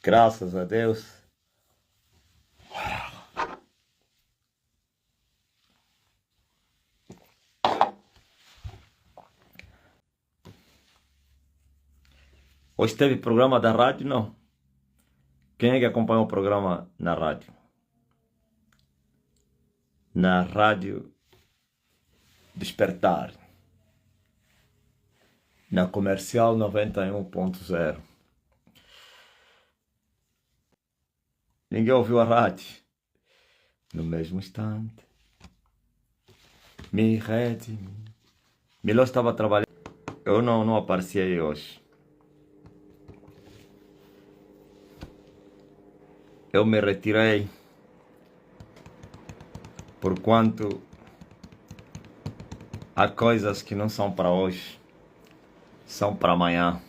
Graças a Deus. Hoje teve programa da rádio, não? Quem é que acompanhou o programa na rádio? Na rádio Despertar. Na Comercial 91.0. Ninguém ouviu a rádio. No mesmo instante, me redimi. Miló estava trabalhando. Eu não apareci aí hoje. Eu me retirei. Porquanto há coisas que não são para hoje, são para amanhã.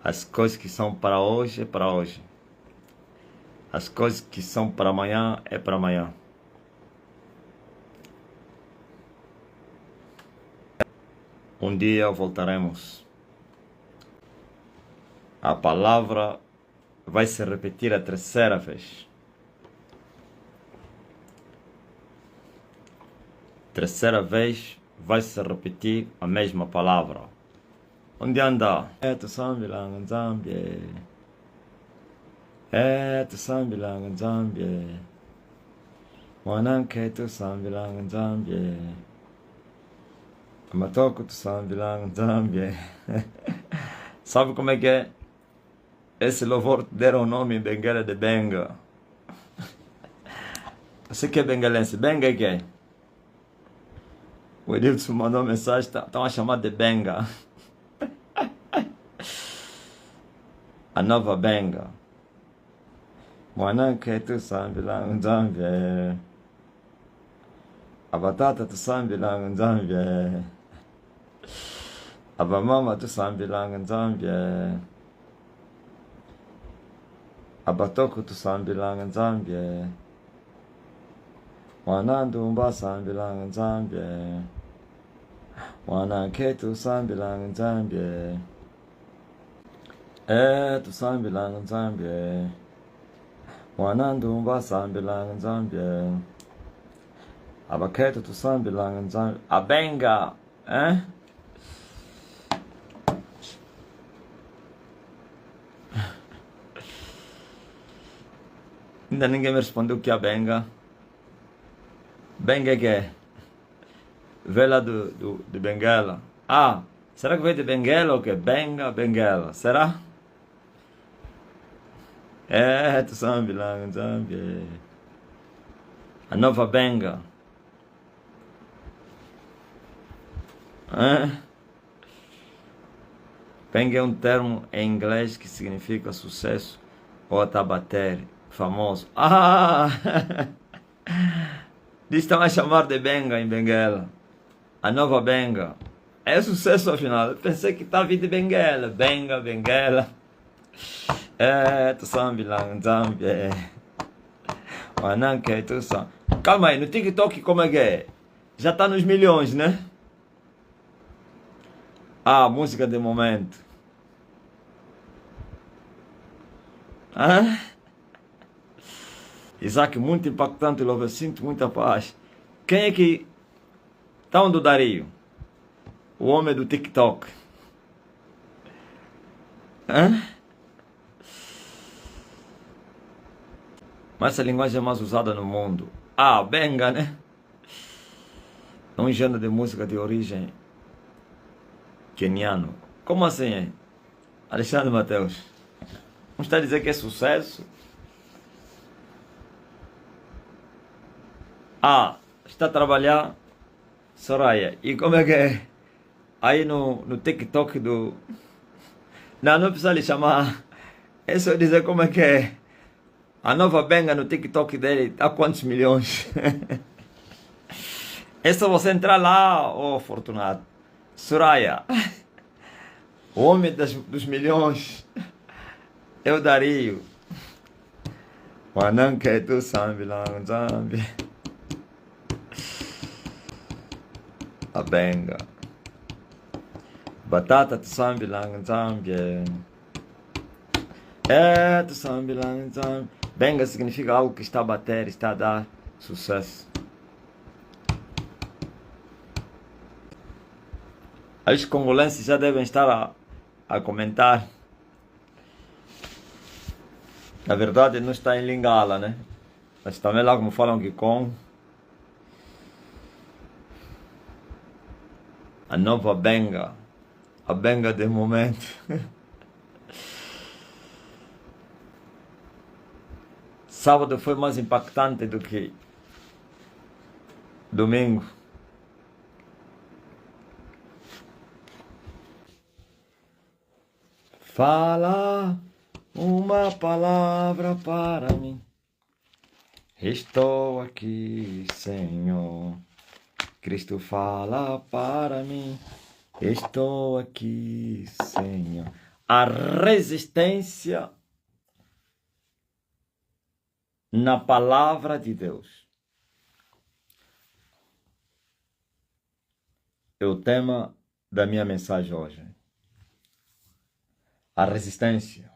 As coisas que são para hoje é para hoje. As coisas que são para amanhã é para amanhã. Um dia voltaremos. A palavra vai se repetir a terceira vez. Terceira vez vai se repetir a mesma palavra. Onde anda? Tu sambilang Nzambie. Tu sambilang Nzambie. Mwananke tu sambilang Nzambie. Matoko tu sambilang Nzambie. Sabe como é que é? Esse louvor deram o nome em Benguela de Benga. Você que é bengalense? Benga é que é? O Edilson mandou mensagem, estão a chamar de Benga. A nova Benga. Mwananke tu sambilang Nzambie. A batata tu sambilang Nzambie. A mama tu sambilang Nzambie. A batoko tu sambilang Nzambie. Mwanandumba sambilang Nzambie. Mwananke tu sambilang Nzambie. Tu sambilang Nzambie. Mwanandumba sambilang Nzambie. Abaketo tu sambilang Nzambie. Abenga, Ainda ninguém me respondeu o que é Benga. Benga é que é? Vê lá de Benguela. Será que veio de Benguela ou que? Benga, Benguela. Será? Tu sambilang Nzambie. A nova Benga. Benga é um termo em inglês que significa sucesso ou até bater, famoso. Estão a chamar de Benga em Benguela. A nova Benga. É sucesso afinal. Eu pensei que estava vindo de Benguela. Benga, Benguela. Tu sambilang Nzambie. Mwananke tu sam. Calma aí, no TikTok como é que é? Já está nos milhões, né? Música de momento. Isaac, muito impactante, louvo, eu sinto muita paz. Quem é que... Tá onde o Dario? O homem do TikTok. Mas essa linguagem é mais usada no mundo. Benga, né? É um gênero de música de origem queniano. Como assim? Alexandre Mateus. Não está a dizer que é sucesso? Está a trabalhar, Soraya. E como é que é? Aí no TikTok do... Não precisa lhe chamar. É só dizer como é que é. A nova Benga no TikTok dele está quantos milhões? É só você entrar lá, Fortunato. Soraya. O homem dos milhões. É o Dario. Mwananke tu sambilang Nzambie. A Benga. Batata tu sambilang Nzambie. É, tu sabe lá, então. Benga significa algo que está a bater, está a dar sucesso. Os congolenses já devem estar a comentar. Na verdade, não está em Lingala, né? Mas também lá como falam Gikong. A nova benga. A benga de momento. Sábado foi mais impactante do que domingo. Fala uma palavra para mim. Estou aqui, Senhor. Cristo fala para mim. Estou aqui, Senhor. A resistência na palavra de Deus é o tema da minha mensagem hoje. A resistência.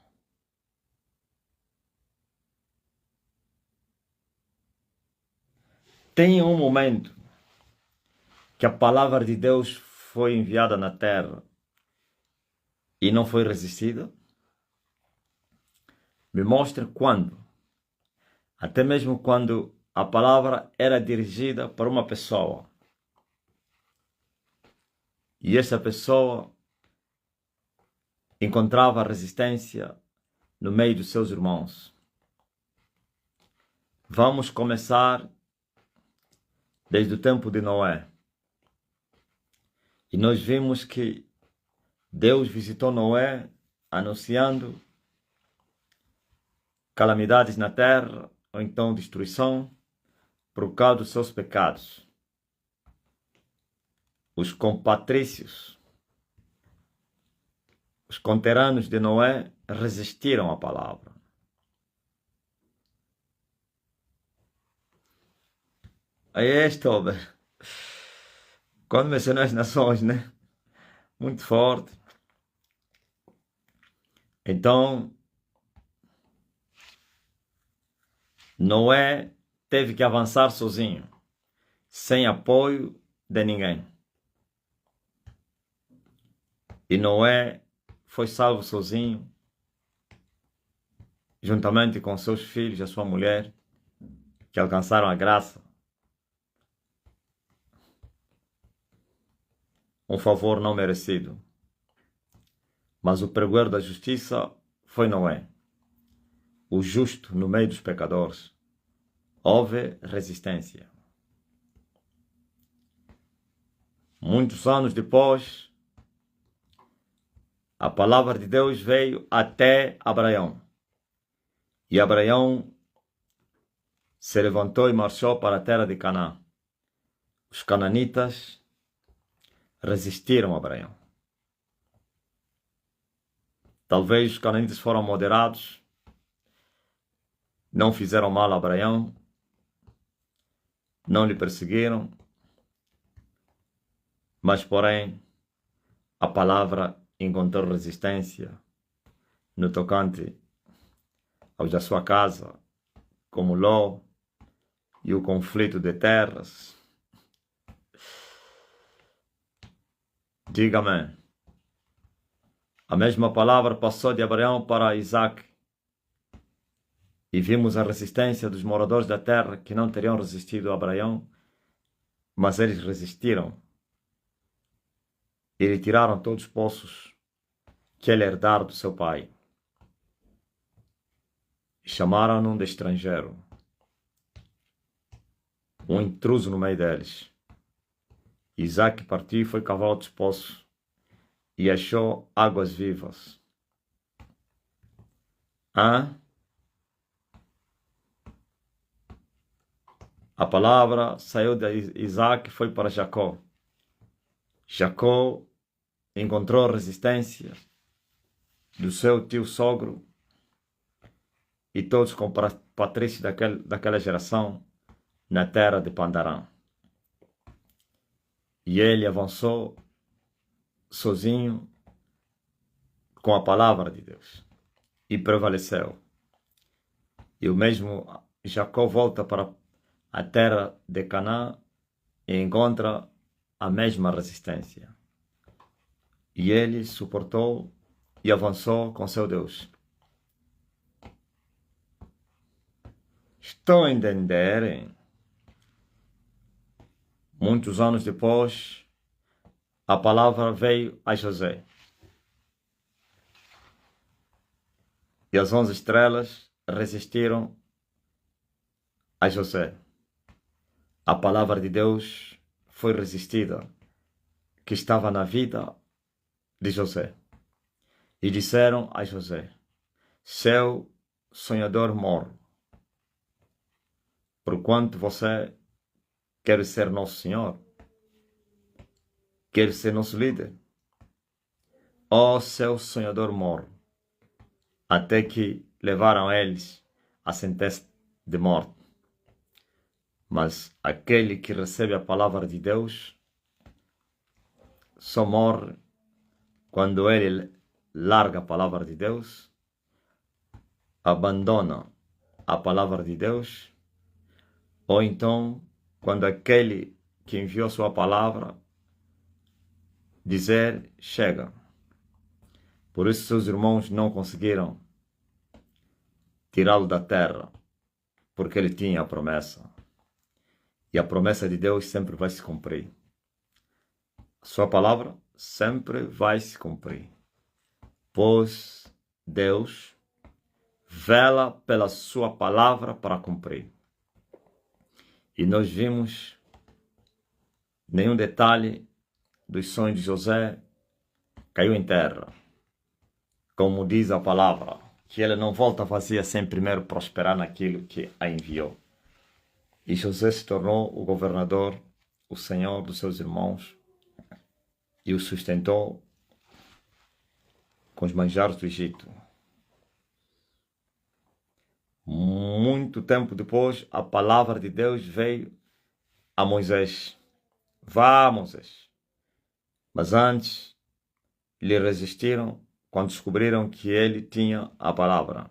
Tem um momento que a palavra de Deus foi enviada na terra e não foi resistida? Me mostre quando. Até mesmo quando a palavra era dirigida para uma pessoa. E essa pessoa encontrava resistência no meio dos seus irmãos. Vamos começar desde o tempo de Noé. E nós vimos que Deus visitou Noé anunciando calamidades na terra, ou então destruição, por causa dos seus pecados. Os compatrícios, os conterrâneos de Noé resistiram à palavra. Aí é Oktober. Quando mencionou as nações, né? Muito forte. Então, Noé teve que avançar sozinho, sem apoio de ninguém. E Noé foi salvo sozinho, juntamente com seus filhos e a sua mulher, que alcançaram a graça. Um favor não merecido. Mas o pregoeiro da justiça foi Noé, o justo no meio dos pecadores. Houve resistência. Muitos anos depois, a palavra de Deus veio até Abraão. E Abraão se levantou e marchou para a terra de Canaã. Os cananitas resistiram a Abraão. Talvez os cananitas foram moderados, não fizeram mal a Abraão, não lhe perseguiram, mas porém a palavra encontrou resistência no tocante aos da sua casa, como Ló e o conflito de terras. Diga-me. A mesma palavra passou de Abraão para Isaac. E vimos a resistência dos moradores da terra que não teriam resistido a Abraão, mas eles resistiram. E retiraram todos os poços que ele herdara do seu pai. E chamaram-no de estrangeiro. Um intruso no meio deles. Isaac partiu e foi cavar outros poços e achou águas vivas. A palavra saiu de Isaac e foi para Jacó. Jacó encontrou resistência do seu tio sogro e todos os patrícios daquela geração na terra de Pandarã. E ele avançou sozinho com a palavra de Deus. e prevaleceu. E o mesmo Jacó volta para a terra de Canaã e encontra a mesma resistência. E ele suportou e avançou com seu Deus. Estão a entender? Muitos anos depois, a palavra veio a José. E as 11 estrelas resistiram a José. A palavra de Deus foi resistida, que estava na vida de José. E disseram a José: seu sonhador morre, porquanto você quer ser nosso Senhor, quer ser nosso líder. Ó, seu sonhador morre, até que levaram eles a sentença de morte. Mas aquele que recebe a palavra de Deus só morre quando ele larga a palavra de Deus, abandona a palavra de Deus, ou então quando aquele que enviou sua palavra dizer chega. Por isso seus irmãos não conseguiram tirá-lo da terra, porque ele tinha a promessa. E a promessa de Deus sempre vai se cumprir. A sua palavra sempre vai se cumprir. Pois Deus vela pela sua palavra para cumprir. E nós vimos nenhum detalhe dos sonhos de José caiu em terra. Como diz a palavra, que ele não volta vazia sem primeiro prosperar naquilo que a enviou. E José se tornou o governador, o senhor dos seus irmãos, e o sustentou com os manjares do Egito. Muito tempo depois, a palavra de Deus veio a Moisés. Vá, Moisés. Mas antes, lhe resistiram quando descobriram que ele tinha a palavra.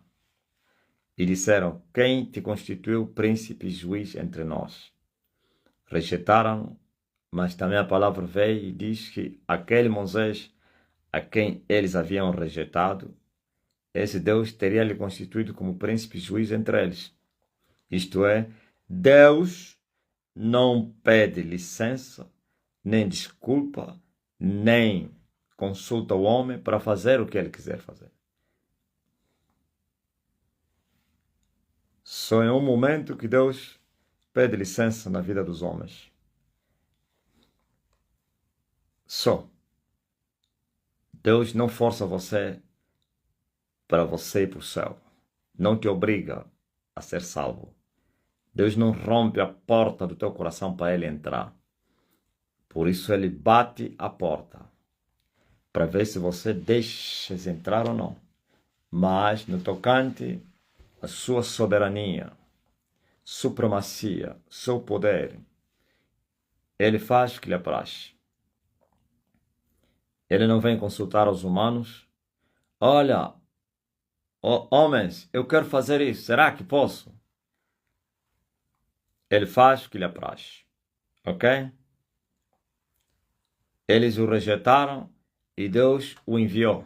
E disseram: quem te constituiu príncipe e juiz entre nós? Rejeitaram, mas também a palavra veio e diz que aquele Moisés a quem eles haviam rejeitado, esse Deus teria lhe constituído como príncipe e juiz entre eles. Isto é, Deus não pede licença, nem desculpa, nem consulta o homem para fazer o que ele quiser fazer. Só em um momento que Deus pede licença na vida dos homens. Só. Deus não força você para você ir para o céu. Não te obriga a ser salvo. Deus não rompe a porta do teu coração para ele entrar. Por isso ele bate a porta, para ver se você deixa entrar ou não. Mas no tocante a sua soberania, supremacia, seu poder, ele faz o que lhe apraz. Ele não vem consultar os humanos. Olha, homens, eu quero fazer isso, será que posso? Ele faz o que lhe apraz, ok? Eles o rejeitaram e Deus o enviou.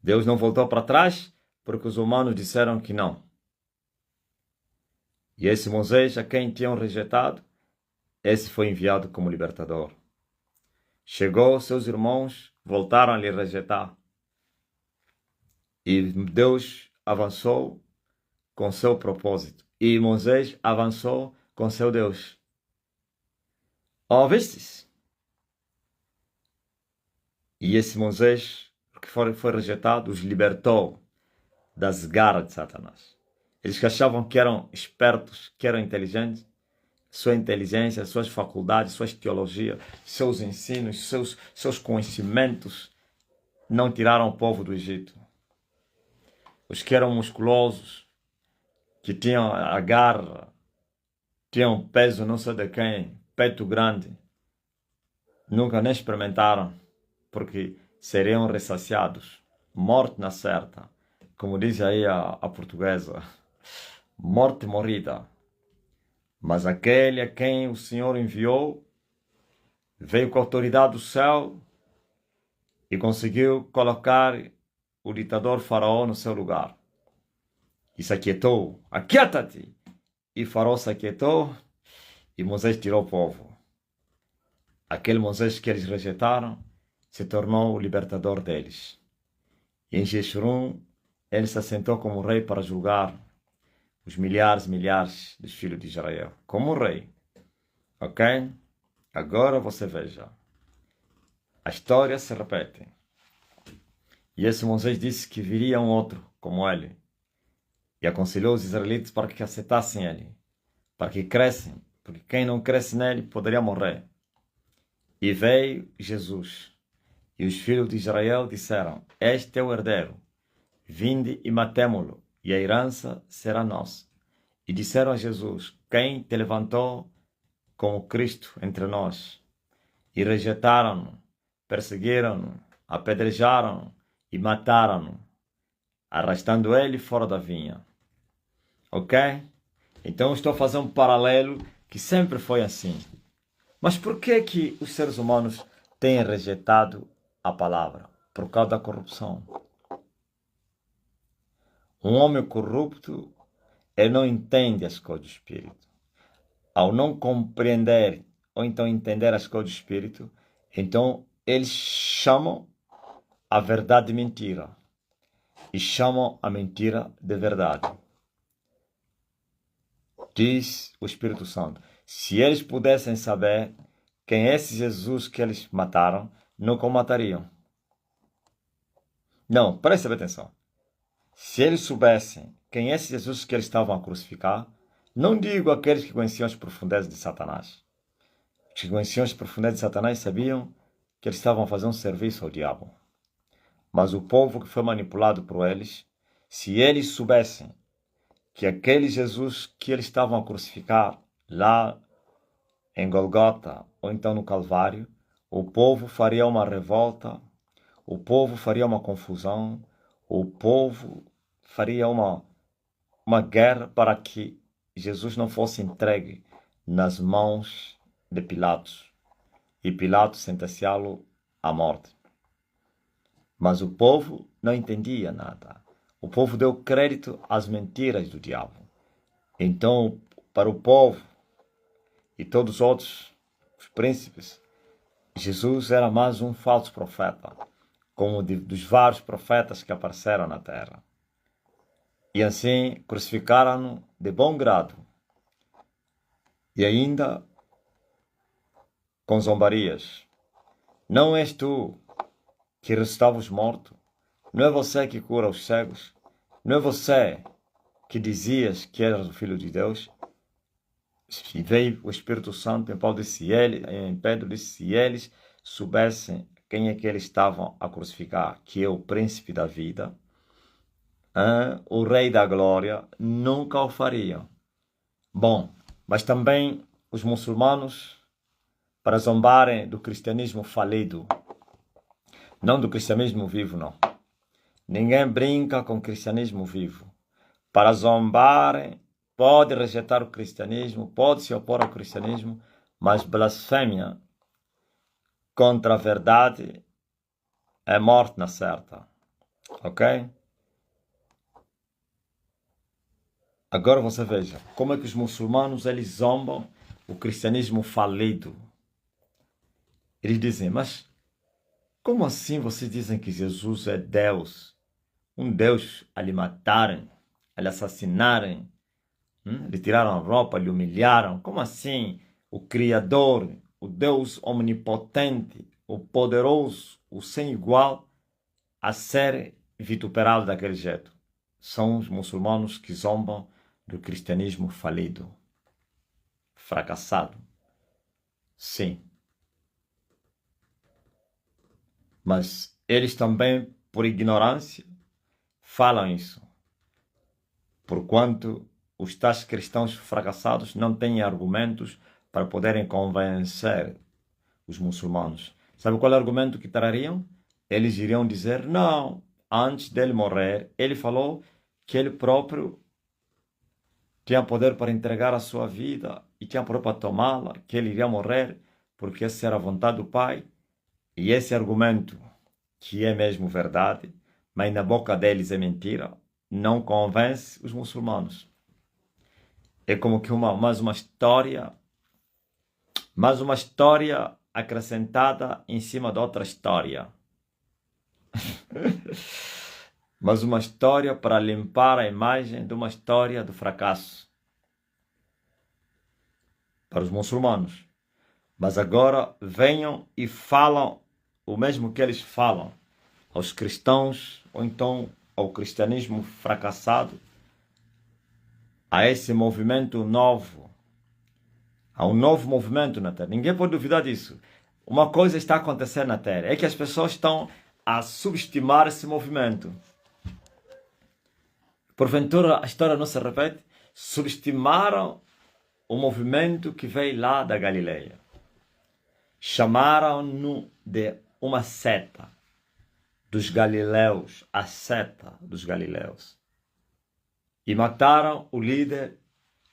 Deus não voltou para trás porque os humanos disseram que não. E esse Moisés, a quem tinham rejeitado, esse foi enviado como libertador. Chegou, seus irmãos voltaram a lhe rejeitar. E Deus avançou com seu propósito. E Moisés avançou com seu Deus. Ouvistes? E esse Moisés, que foi rejeitado, os libertou das garras de Satanás. Eles que achavam que eram espertos, que eram inteligentes, sua inteligência, suas faculdades, suas teologias, seus ensinos, seus conhecimentos não tiraram o povo do Egito. Os que eram musculosos, que tinham a garra, tinham peso não sei de quem, peito grande, nunca nem experimentaram, porque seriam ressaciados, morte na certa. como diz aí a portuguesa, morte morrida. Mas aquele a quem o Senhor enviou veio com a autoridade do céu e conseguiu colocar o ditador Faraó no seu lugar. E se aquietou. Aquieta-te! E Faraó se aquietou e Moisés tirou o povo. Aquele Moisés que eles rejeitaram se tornou o libertador deles. E em Jeshurun ele se assentou como rei para julgar os milhares e milhares dos filhos de Israel. Como rei. Ok? Agora você veja. A história se repete. E esse Moisés disse que viria um outro como ele. E aconselhou os israelitas para que aceitassem ele. Para que crescem. Porque quem não cresce nele poderia morrer. E veio Jesus. E os filhos de Israel disseram: Este é o herdeiro. Vinde e matemo-lo, e a herança será nossa. E disseram a Jesus: Quem te levantou como Cristo entre nós? E rejeitaram-no, perseguiram-no, apedrejaram-no e mataram-no, arrastando ele fora da vinha. Ok? Então estou a fazer um paralelo que sempre foi assim. Mas por que os seres humanos têm rejeitado a palavra? Por causa da corrupção. Um homem corrupto, ele não entende as coisas do Espírito. Ao não compreender ou então entender as coisas do Espírito, então eles chamam a verdade de mentira e chamam a mentira de verdade. Diz o Espírito Santo: se eles pudessem saber quem é esse Jesus que eles mataram, nunca o matariam. Não, preste atenção. Se eles soubessem quem é esse Jesus que eles estavam a crucificar, não digo aqueles que conheciam as profundezas de Satanás. Os que conheciam as profundezas de Satanás sabiam que eles estavam a fazer um serviço ao diabo. Mas o povo que foi manipulado por eles, se eles soubessem que aquele Jesus que eles estavam a crucificar lá em Golgota ou então no Calvário, o povo faria uma revolta, o povo faria uma confusão, o povo faria uma guerra para que Jesus não fosse entregue nas mãos de Pilatos e Pilatos sentenciá-lo à morte. Mas o povo não entendia nada. O povo deu crédito às mentiras do diabo. Então, para o povo e todos os outros, os príncipes, Jesus era mais um falso profeta, como dos vários profetas que apareceram na terra. E assim crucificaram-no de bom grado. E ainda com zombarias. Não és tu que ressuscitava os mortos? Não é você que cura os cegos? Não é você que dizias que eras o Filho de Deus? E veio o Espírito Santo, em Pedro disse: se eles soubessem quem é que eles estavam a crucificar, que é o príncipe da vida, o rei da glória, nunca o fariam. Bom, mas também os muçulmanos, para zombarem do cristianismo falido, não do cristianismo vivo, não. Ninguém brinca com o cristianismo vivo. Para zombarem, pode rejeitar o cristianismo, pode se opor ao cristianismo, mas blasfêmia contra a verdade é morte na certa. Ok? Agora você veja como é que os muçulmanos eles zombam o cristianismo falido. Eles dizem: mas como assim vocês dizem que Jesus é Deus? Um Deus a lhe matarem, a lhe assassinarem, lhe tiraram a roupa, lhe humilharam. Como assim o Criador, o Deus omnipotente, o poderoso, o sem igual, a ser vituperado daquele jeito? São os muçulmanos que zombam do cristianismo falido, fracassado. Sim. Mas eles também, por ignorância, falam isso. Porquanto os tais cristãos fracassados não têm argumentos para poderem convencer os muçulmanos. Sabe qual é o argumento que trariam? Eles iriam dizer: não, antes dele morrer, ele falou que ele próprio tinha poder para entregar a sua vida e tinha poder para tomá-la, que ele iria morrer, porque essa era a vontade do Pai. E esse argumento, que é mesmo verdade, mas na boca deles é mentira, não convence os muçulmanos. É como que mais uma história acrescentada em cima de outra história. Mas uma história para limpar a imagem de uma história do fracasso para os muçulmanos. Mas agora venham e falam o mesmo que eles falam aos cristãos, ou então ao cristianismo fracassado, a esse movimento novo. Há um novo movimento na Terra. Ninguém pode duvidar disso. Uma coisa está acontecendo na Terra, é que as pessoas estão a subestimar esse movimento. Porventura a história não se repete? Subestimaram o movimento que veio lá da Galileia. Chamaram-no de uma seta dos galileus, a seta dos galileus. E mataram o líder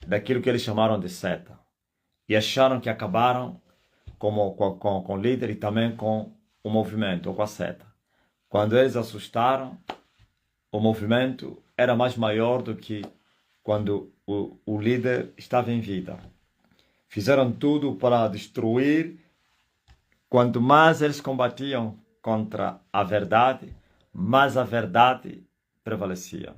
daquilo que eles chamaram de seta. E acharam que acabaram com o líder e também com o movimento, ou com a seta. Quando eles assustaram, o movimento era mais maior do que quando o líder estava em vida. Fizeram tudo para destruir. Quanto mais eles combatiam contra a verdade, mais a verdade prevalecia.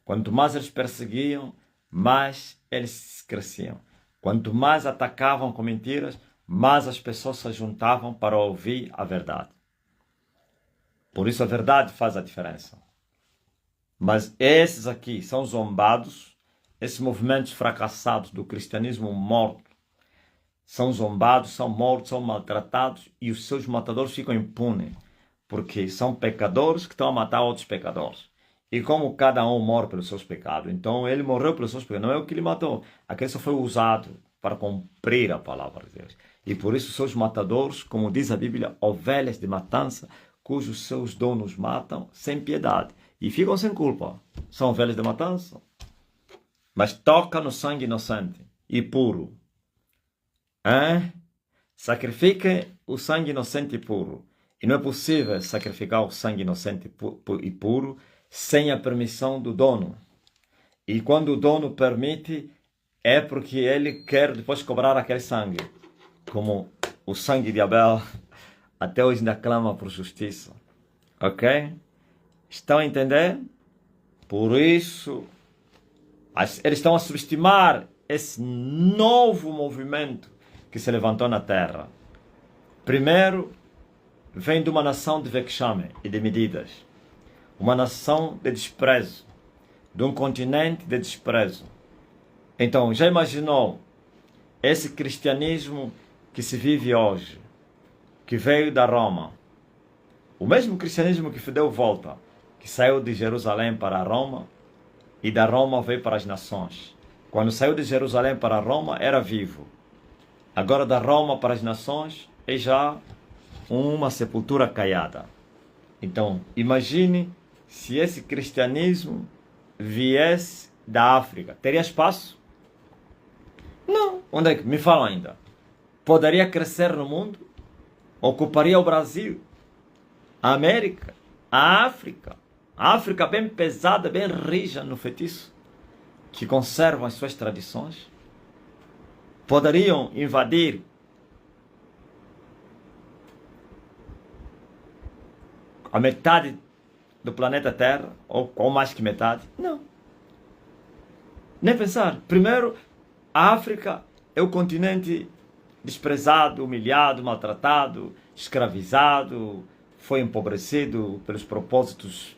Quanto mais eles perseguiam, mais eles cresciam. Quanto mais atacavam com mentiras, mais as pessoas se juntavam para ouvir a verdade. Por isso a verdade faz a diferença. Mas esses aqui são zombados, esses movimentos fracassados do cristianismo morto, são zombados, são mortos, são maltratados e os seus matadores ficam impunes, porque são pecadores que estão a matar outros pecadores. E como cada um morre pelos seus pecados, então ele morreu pelos seus pecados, não é o que ele matou, aquele só foi usado para cumprir a palavra de Deus. E por isso seus matadores, como diz a Bíblia, ovelhas de matança, cujos seus donos matam sem piedade e ficam sem culpa. São ovelhas de matança, mas toca no sangue inocente e puro. Sacrifiquem o sangue inocente e puro. E não é possível sacrificar o sangue inocente e puro sem a permissão do dono. E quando o dono permite, é porque ele quer depois cobrar aquele sangue. Como o sangue de Abel até hoje ainda clama por justiça. Ok? Estão a entender? Por isso, eles estão a subestimar esse novo movimento que se levantou na Terra. Primeiro, vem de uma nação de vexame e de medidas. Uma nação de desprezo. De um continente de desprezo. Então, já imaginou esse cristianismo que se vive hoje, que veio da Roma? O mesmo cristianismo que deu volta, que saiu de Jerusalém para Roma e da Roma veio para as nações. Quando saiu de Jerusalém para Roma, era vivo. Agora da Roma para as nações é já uma sepultura caiada. Então, imagine se esse cristianismo viesse da África. Teria espaço? Não. Onde é que? Me fala ainda. Poderia crescer no mundo? Ocuparia o Brasil? A América? A África? A África bem pesada, bem rija no feitiço, que conservam as suas tradições. Poderiam invadir a metade do planeta Terra, ou mais que metade? Não. Nem pensar. Primeiro, a África é o continente desprezado, humilhado, maltratado, escravizado, foi empobrecido pelos propósitos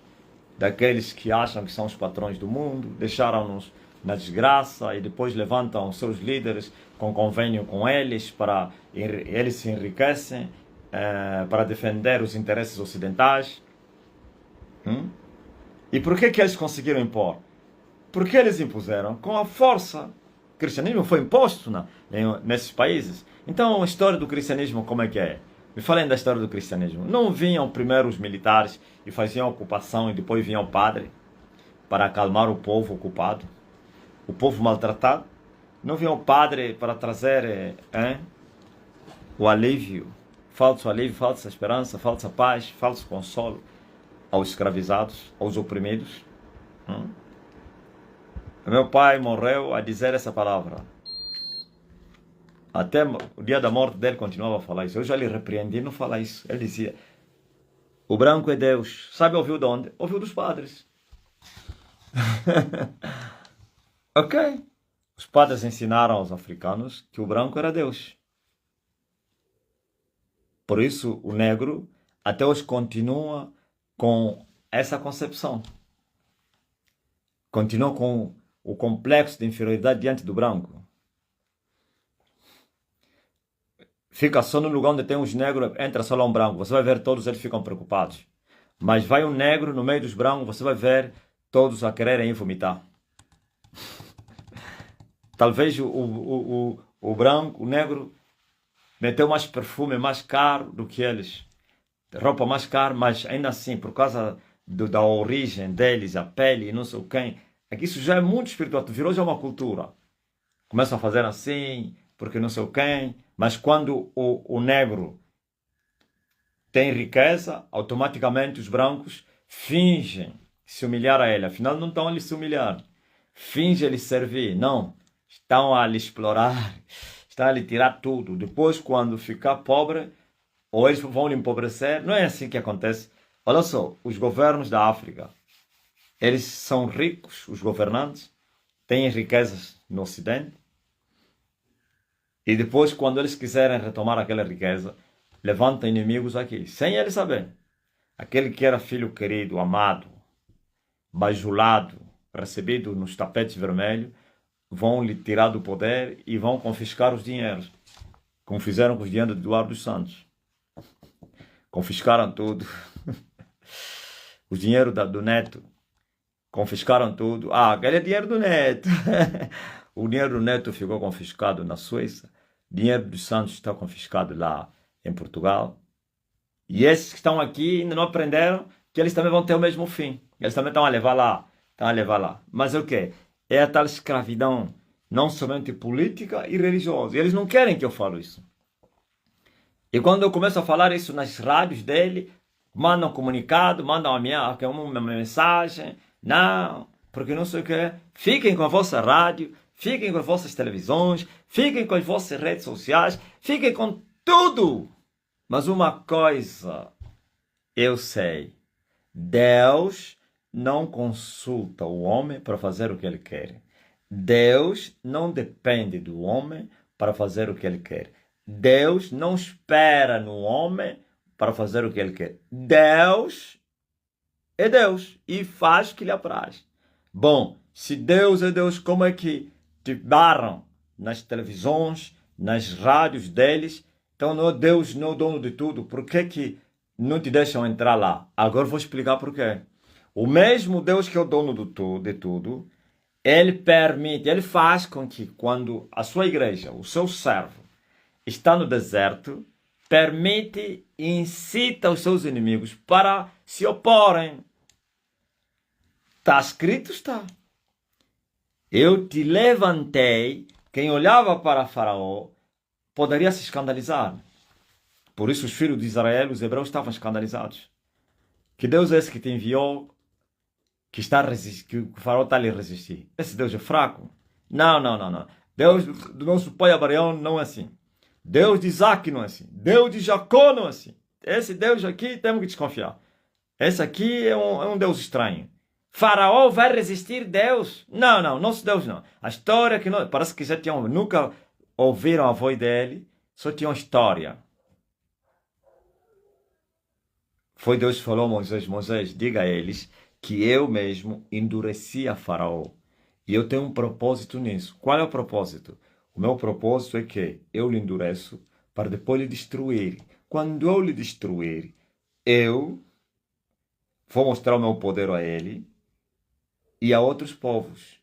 daqueles que acham que são os patrões do mundo, deixaram-nos na desgraça e depois levantam seus líderes com convênio com eles, para eles se enriquecem para defender os interesses ocidentais. E por que eles conseguiram impor? Porque eles impuseram com a força. O cristianismo foi imposto nesses países. Então a história do cristianismo como é que é? Me falem da história do cristianismo. Não vinham primeiro os militares e faziam a ocupação e depois vinha o padre para acalmar o povo ocupado, o povo maltratado? Não vinha o padre para trazer o alívio, falsa esperança, falsa paz, falso consolo aos escravizados, aos oprimidos? Meu pai morreu a dizer essa palavra. Até o dia da morte dele continuava a falar isso. Eu já lhe repreendi, não fala isso. Ele dizia, o branco é Deus. Sabe, ouviu de onde? Ouviu dos padres. Ok. Os padres ensinaram aos africanos que o branco era Deus. Por isso, o negro até hoje continua com essa concepção. Continua com o complexo de inferioridade diante do branco. Fica só no lugar onde tem os negros, entra só lá um branco. Você vai ver todos eles ficam preocupados. Mas vai um negro no meio dos brancos, você vai ver todos a quererem vomitar. Talvez o branco, o negro, meteu mais perfume, mais caro do que eles. Roupa mais cara, mas ainda assim, por causa da origem deles, a pele e não sei o quem. Aqui isso já é muito espiritual, virou já uma cultura. Começam a fazer assim, porque não sei o quem. Mas quando o negro tem riqueza, automaticamente os brancos fingem se humilhar a ele. Afinal, não estão a lhe se humilhar. Fingem a lhe servir. Não. Estão a lhe explorar. Estão a lhe tirar tudo. Depois, quando ficar pobre, ou eles vão lhe empobrecer. Não é assim que acontece. Olha só, os governos da África, eles são ricos, os governantes, têm riquezas no Ocidente. E depois, quando eles quiserem retomar aquela riqueza, levantam inimigos aqui, sem eles saberem. Aquele que era filho querido, amado, bajulado, recebido nos tapetes vermelhos, vão lhe tirar do poder e vão confiscar os dinheiros, como fizeram com os dinheiros de Eduardo dos Santos. Confiscaram tudo. O dinheiro do neto. Confiscaram tudo. Ah, aquele é dinheiro do neto. O dinheiro do neto ficou confiscado na Suíça. O dinheiro dos Santos está confiscado lá em Portugal. E esses que estão aqui ainda não aprenderam que eles também vão ter o mesmo fim. Eles também estão a levar lá. Estão a levar lá. Mas é o quê? É a tal escravidão, não somente política e religiosa. E eles não querem que eu fale isso. E quando eu começo a falar isso nas rádios dele, mandam comunicado, mandam uma mensagem. Não, porque não sei o que. Fiquem com a vossa rádio, fiquem com as vossas televisões, fiquem com as vossas redes sociais, fiquem com tudo. Mas uma coisa eu sei. Deus não consulta o homem para fazer o que ele quer. Deus não depende do homem para fazer o que ele quer. Deus não espera no homem para fazer o que ele quer. Deus é Deus e faz o que lhe apraz. Bom, se Deus é Deus, como é que te barram nas televisões, nas rádios deles? Então, Deus não é o dono de tudo. Por que não te deixam entrar lá? Agora vou explicar por quê. O mesmo Deus que é o dono de tudo, ele permite, ele faz com que quando a sua igreja, o seu servo, está no deserto, permite e incita os seus inimigos para se oporem. Está escrito, está. Eu te levantei, quem olhava para Faraó poderia se escandalizar. Por isso os filhos de Israel, os hebreus, estavam escandalizados. Que Deus é esse que te enviou, que o Faraó está a lhe resistir? Esse Deus é fraco? Não. Deus do nosso pai Abraão não é assim. Deus de Isaac não é assim. Deus de Jacó não é assim. Esse Deus aqui temos que desconfiar. Esse aqui é um Deus estranho. Faraó vai resistir Deus? Não, nosso Deus não. A história que não, parece que já nunca ouviram a voz dele, só tinham história. Foi Deus que falou a Moisés, diga a eles que eu mesmo endureci a Faraó. E eu tenho um propósito nisso. Qual é o propósito? O meu propósito é que eu lhe endureço para depois lhe destruir. Quando eu lhe destruir, eu vou mostrar o meu poder a ele e a outros povos.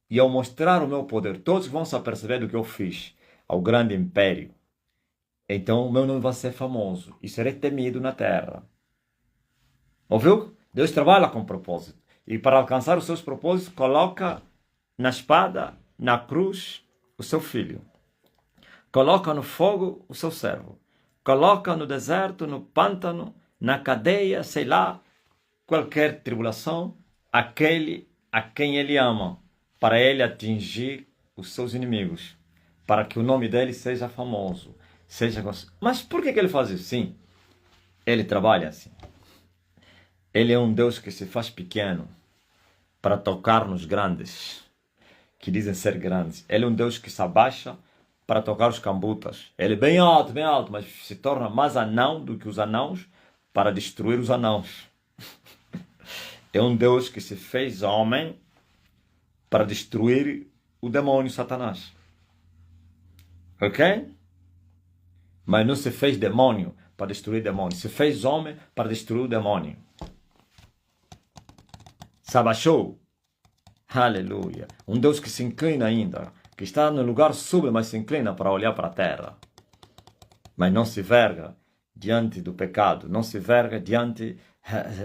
E ao mostrar o meu poder, todos vão se aperceber do que eu fiz ao grande império. então o meu nome vai ser famoso e serei temido na terra. Ouviu? Deus trabalha com propósito. E para alcançar os seus propósitos, coloca na espada, na cruz, o seu filho. Coloca no fogo o seu servo. Coloca no deserto, no pântano, na cadeia, sei lá, qualquer tribulação, aquele a quem ele ama, para ele atingir os seus inimigos, para que o nome dele seja famoso. Mas por que ele faz isso? Sim, ele trabalha assim. Ele é um Deus que se faz pequeno para tocar nos grandes, que dizem ser grandes. Ele é um Deus que se abaixa para tocar os cambutas. Ele é bem alto, mas se torna mais anão do que os anãos para destruir os anãos. É um Deus que se fez homem para destruir o demônio Satanás. Ok? Mas não se fez demônio para destruir demônio. Se fez homem para destruir o demônio. Se abaixou. Aleluia. Um Deus que se inclina ainda. Que está no lugar sublime, mas se inclina para olhar para a terra. Mas não se verga diante do pecado. Não se verga diante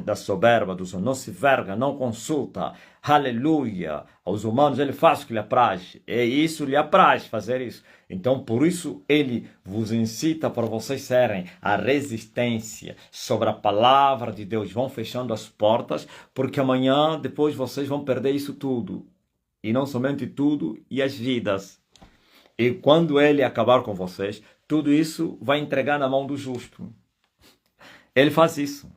da soberba dos humanos. Não se verga, não consulta. Aleluia. Aos humanos ele faz o que lhe apraz. E isso lhe apraz fazer isso. Então por isso ele vos incita para vocês serem a resistência sobre a palavra de Deus. Vão fechando as portas, porque amanhã depois vocês vão perder isso tudo. E não somente tudo, e as vidas. E quando ele acabar com vocês, tudo isso vai entregar na mão do justo. Ele faz isso.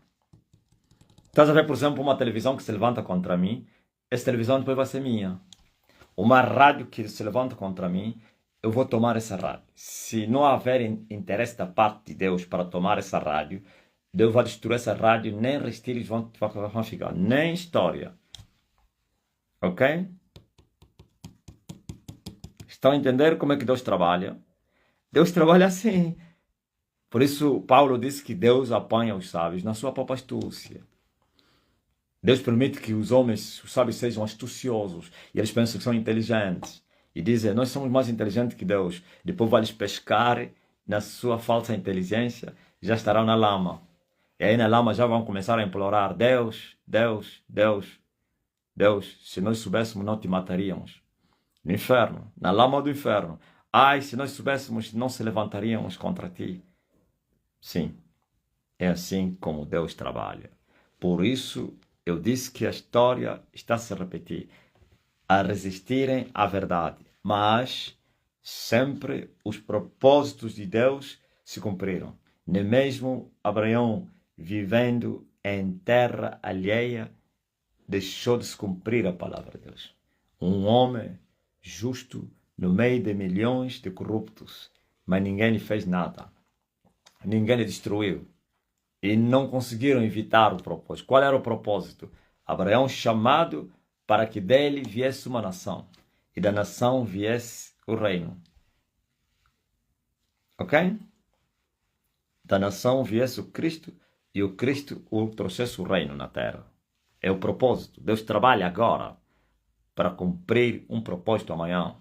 Estás a ver, por exemplo, uma televisão que se levanta contra mim, essa televisão depois vai ser minha. Uma rádio que se levanta contra mim, eu vou tomar essa rádio. Se não houver interesse da parte de Deus para tomar essa rádio, Deus vai destruir essa rádio, nem restícios vão ficar, nem história. Ok? Estão a entender como é que Deus trabalha? Deus trabalha assim. Por isso, Paulo disse que Deus apanha os sábios na sua própria astúcia. Deus permite que os homens, os sábios, sejam astuciosos. E eles pensam que são inteligentes. E dizem, nós somos mais inteligentes que Deus. Depois vai lhes pescar na sua falsa inteligência. Já estarão na lama. E aí na lama já vão começar a implorar. Deus, Deus, Deus, Deus, se nós soubéssemos não te mataríamos. No inferno, na lama do inferno. Ai, se nós soubéssemos não se levantaríamos contra ti. Sim, é assim como Deus trabalha. Por isso, eu disse que a história está a se repetir, a resistirem à verdade, mas sempre os propósitos de Deus se cumpriram. Nem mesmo Abraão, vivendo em terra alheia, deixou de se cumprir a palavra de Deus. Um homem justo no meio de milhões de corruptos, mas ninguém lhe fez nada. Ninguém lhe destruiu. E não conseguiram evitar o propósito. Qual era o propósito? Abraão chamado para que dele viesse uma nação. E da nação viesse o reino. Ok? Da nação viesse o Cristo e o Cristo o trouxesse o reino na terra. É o propósito. Deus trabalha agora para cumprir um propósito amanhã.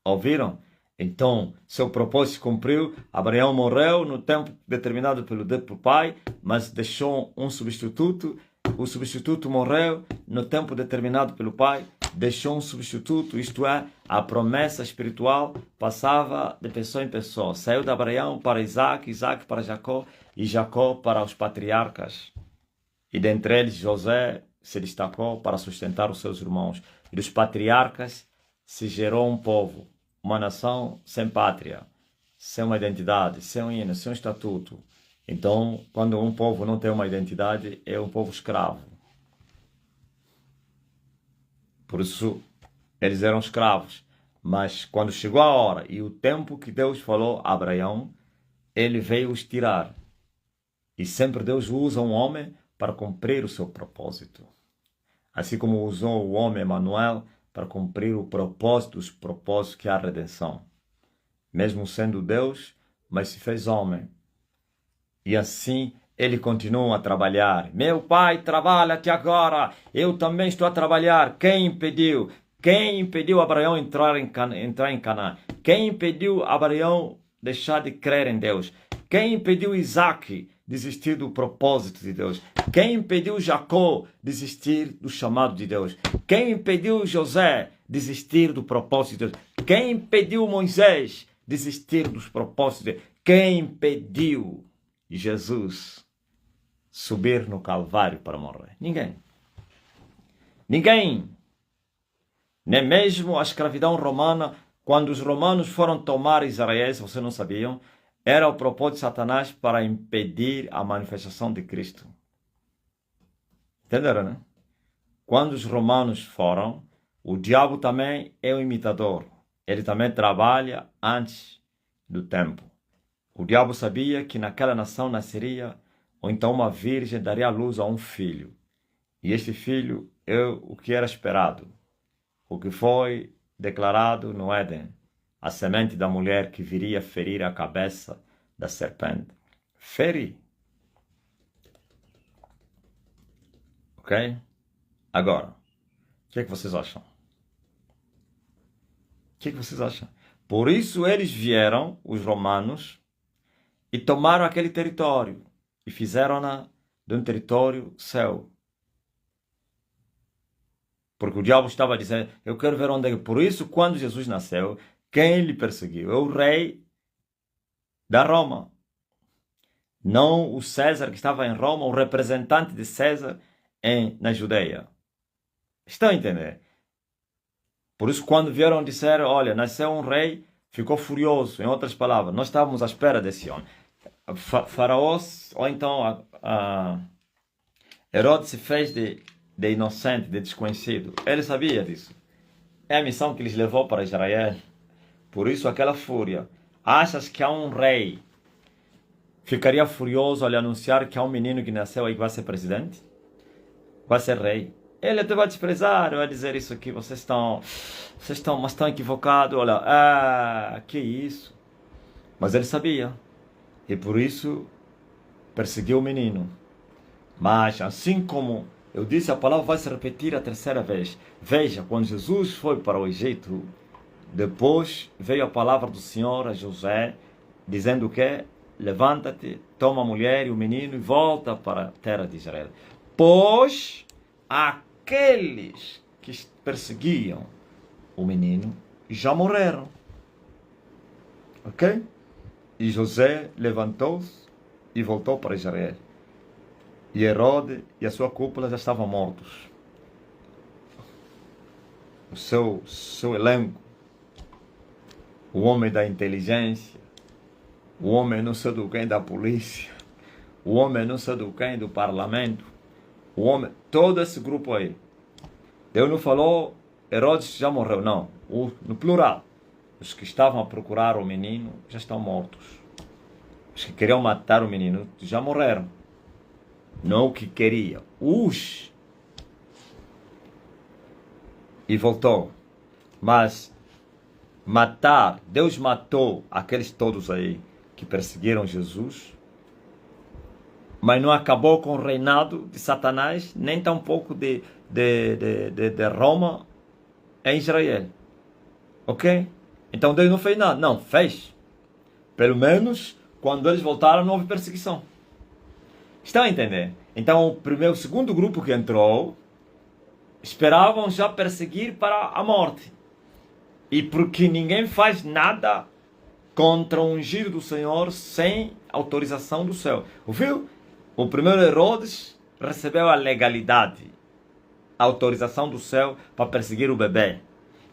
Ouviram? Então, seu propósito se cumpriu. Abraão morreu no tempo determinado pelo pai, mas deixou um substituto. O substituto morreu no tempo determinado pelo pai, deixou um substituto, isto é, a promessa espiritual passava de pessoa em pessoa. Saiu de Abraão para Isaac, Isaac para Jacó e Jacó para os patriarcas. E dentre eles José se destacou para sustentar os seus irmãos. E dos patriarcas se gerou um povo. Uma nação sem pátria, sem uma identidade, sem um hino, sem um estatuto. Então, quando um povo não tem uma identidade, é um povo escravo. Por isso, eles eram escravos. Mas quando chegou a hora e o tempo que Deus falou a Abraão, ele veio os tirar. E sempre Deus usa um homem para cumprir o seu propósito. Assim como usou o homem Emanuel para cumprir o propósito dos propósitos que é a redenção. Mesmo sendo Deus, mas se fez homem. E assim ele continua a trabalhar. Meu pai trabalha até agora, eu também estou a trabalhar. Quem impediu? Quem impediu Abraão entrar em Canaã? Quem impediu Abraão deixar de crer em Deus? Quem impediu Isaac desistir do propósito de Deus? Quem impediu Jacó desistir do chamado de Deus? Quem impediu José desistir do propósito de Deus? Quem impediu Moisés desistir dos propósitos de Deus? Quem impediu Jesus subir no Calvário para morrer? Ninguém. Ninguém. Nem mesmo a escravidão romana, quando os romanos foram tomar Israel, se vocês não sabiam, era o propósito de Satanás para impedir a manifestação de Cristo. Entenderam, né? Quando os romanos foram, o diabo também é um imitador. Ele também trabalha antes do tempo. O diabo sabia que naquela nação nasceria, ou então uma virgem daria à luz a um filho. E este filho é o que era esperado. O que foi declarado no Éden. A semente da mulher que viria ferir a cabeça da serpente. Ferir. Ok? Agora, o que é que vocês acham? O que é que vocês acham? Por isso eles vieram, os romanos, e tomaram aquele território. E fizeram-na de um território seu. Porque o diabo estava dizendo, eu quero ver onde é. Por isso, quando Jesus nasceu, quem lhe perseguiu? É o rei da Roma. Não o César que estava em Roma, o representante de César na Judeia. Estão a entender? Por isso, quando vieram dizer, olha, nasceu um rei, ficou furioso. Em outras palavras, nós estávamos à espera desse homem. Faraó, ou então Herodes se fez de inocente, de desconhecido. Ele sabia disso. É a missão que lhes levou para Israel. Por isso aquela fúria. Achas que há um rei ficaria furioso ao lhe anunciar que há um menino que nasceu aí que vai ser presidente? Vai ser rei. Ele até vai desprezar, vai dizer isso aqui, vocês estão equivocados, olha, que isso? Mas ele sabia. E por isso perseguiu o menino. Mas assim como eu disse, a palavra vai se repetir a terceira vez. Veja, quando Jesus foi para o Egito, depois veio a palavra do Senhor a José, dizendo que levanta-te, toma a mulher e o menino e volta para a terra de Israel. Pois aqueles que perseguiam o menino já morreram. Ok? E José levantou-se e voltou para Israel. E Herodes e a sua cúpula já estavam mortos. O seu elenco, o homem da inteligência, o homem não sei do quem da polícia, o homem não sei do quem do parlamento, o homem, todo esse grupo aí. Deus não falou, Herodes já morreu, não. No plural. Os que estavam a procurar o menino já estão mortos. Os que queriam matar o menino já morreram. Não o que queria. E voltou. Mas matar, Deus matou aqueles todos aí que perseguiram Jesus, mas não acabou com o reinado de Satanás, nem tampouco de Roma em Israel. Ok? Então Deus não fez nada. Não, fez. Pelo menos quando eles voltaram não houve perseguição. Estão a entender? Então o segundo grupo que entrou esperavam já perseguir para a morte. E porque ninguém faz nada contra o ungido do Senhor sem autorização do céu. Ouviu? O primeiro Herodes recebeu a legalidade, a autorização do céu para perseguir o bebê.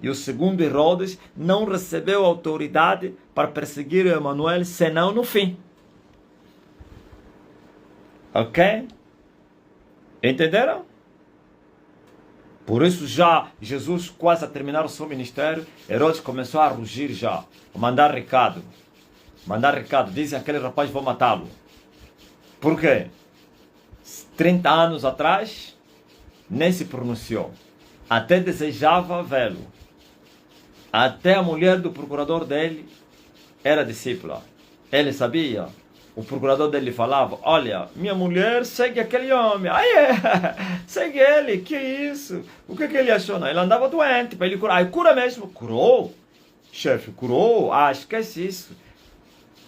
E o segundo Herodes não recebeu autoridade para perseguir o Emanuel, senão no fim. Ok? Entenderam? Por isso já Jesus quase a terminar o seu ministério, Herodes começou a rugir já, a mandar recado. Dizem aquele rapaz, vou matá-lo. Por quê? 30 anos atrás, nem se pronunciou. Até desejava vê-lo. Até a mulher do procurador dele era discípula. Ele sabia. O procurador dele falava, olha, minha mulher segue aquele homem. Segue ele, que isso? O que ele achou? Não, ele andava doente para ele curar. Cura mesmo. Curou. Chefe, curou. Esquece isso.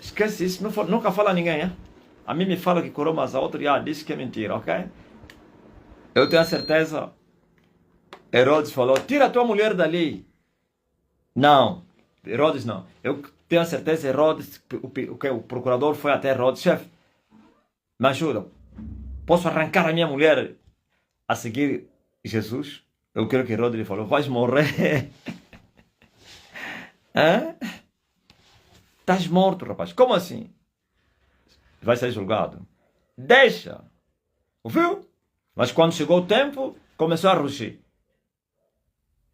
Esquece isso, nunca fala a ninguém, hein? A mim me fala que curou, mas a outra já disse que é mentira, ok? Eu tenho a certeza. Herodes falou, tira a tua mulher dali. Não, Herodes não. Eu tenho a certeza, Herodes, o procurador foi até Herodes, chefe, me ajuda. Posso arrancar a minha mulher a seguir Jesus? Eu quero que Herodes lhe falou, vais morrer. Hã? Estás morto, rapaz. Como assim? Vai ser julgado. Deixa. Ouviu? Mas quando chegou o tempo, começou a rugir.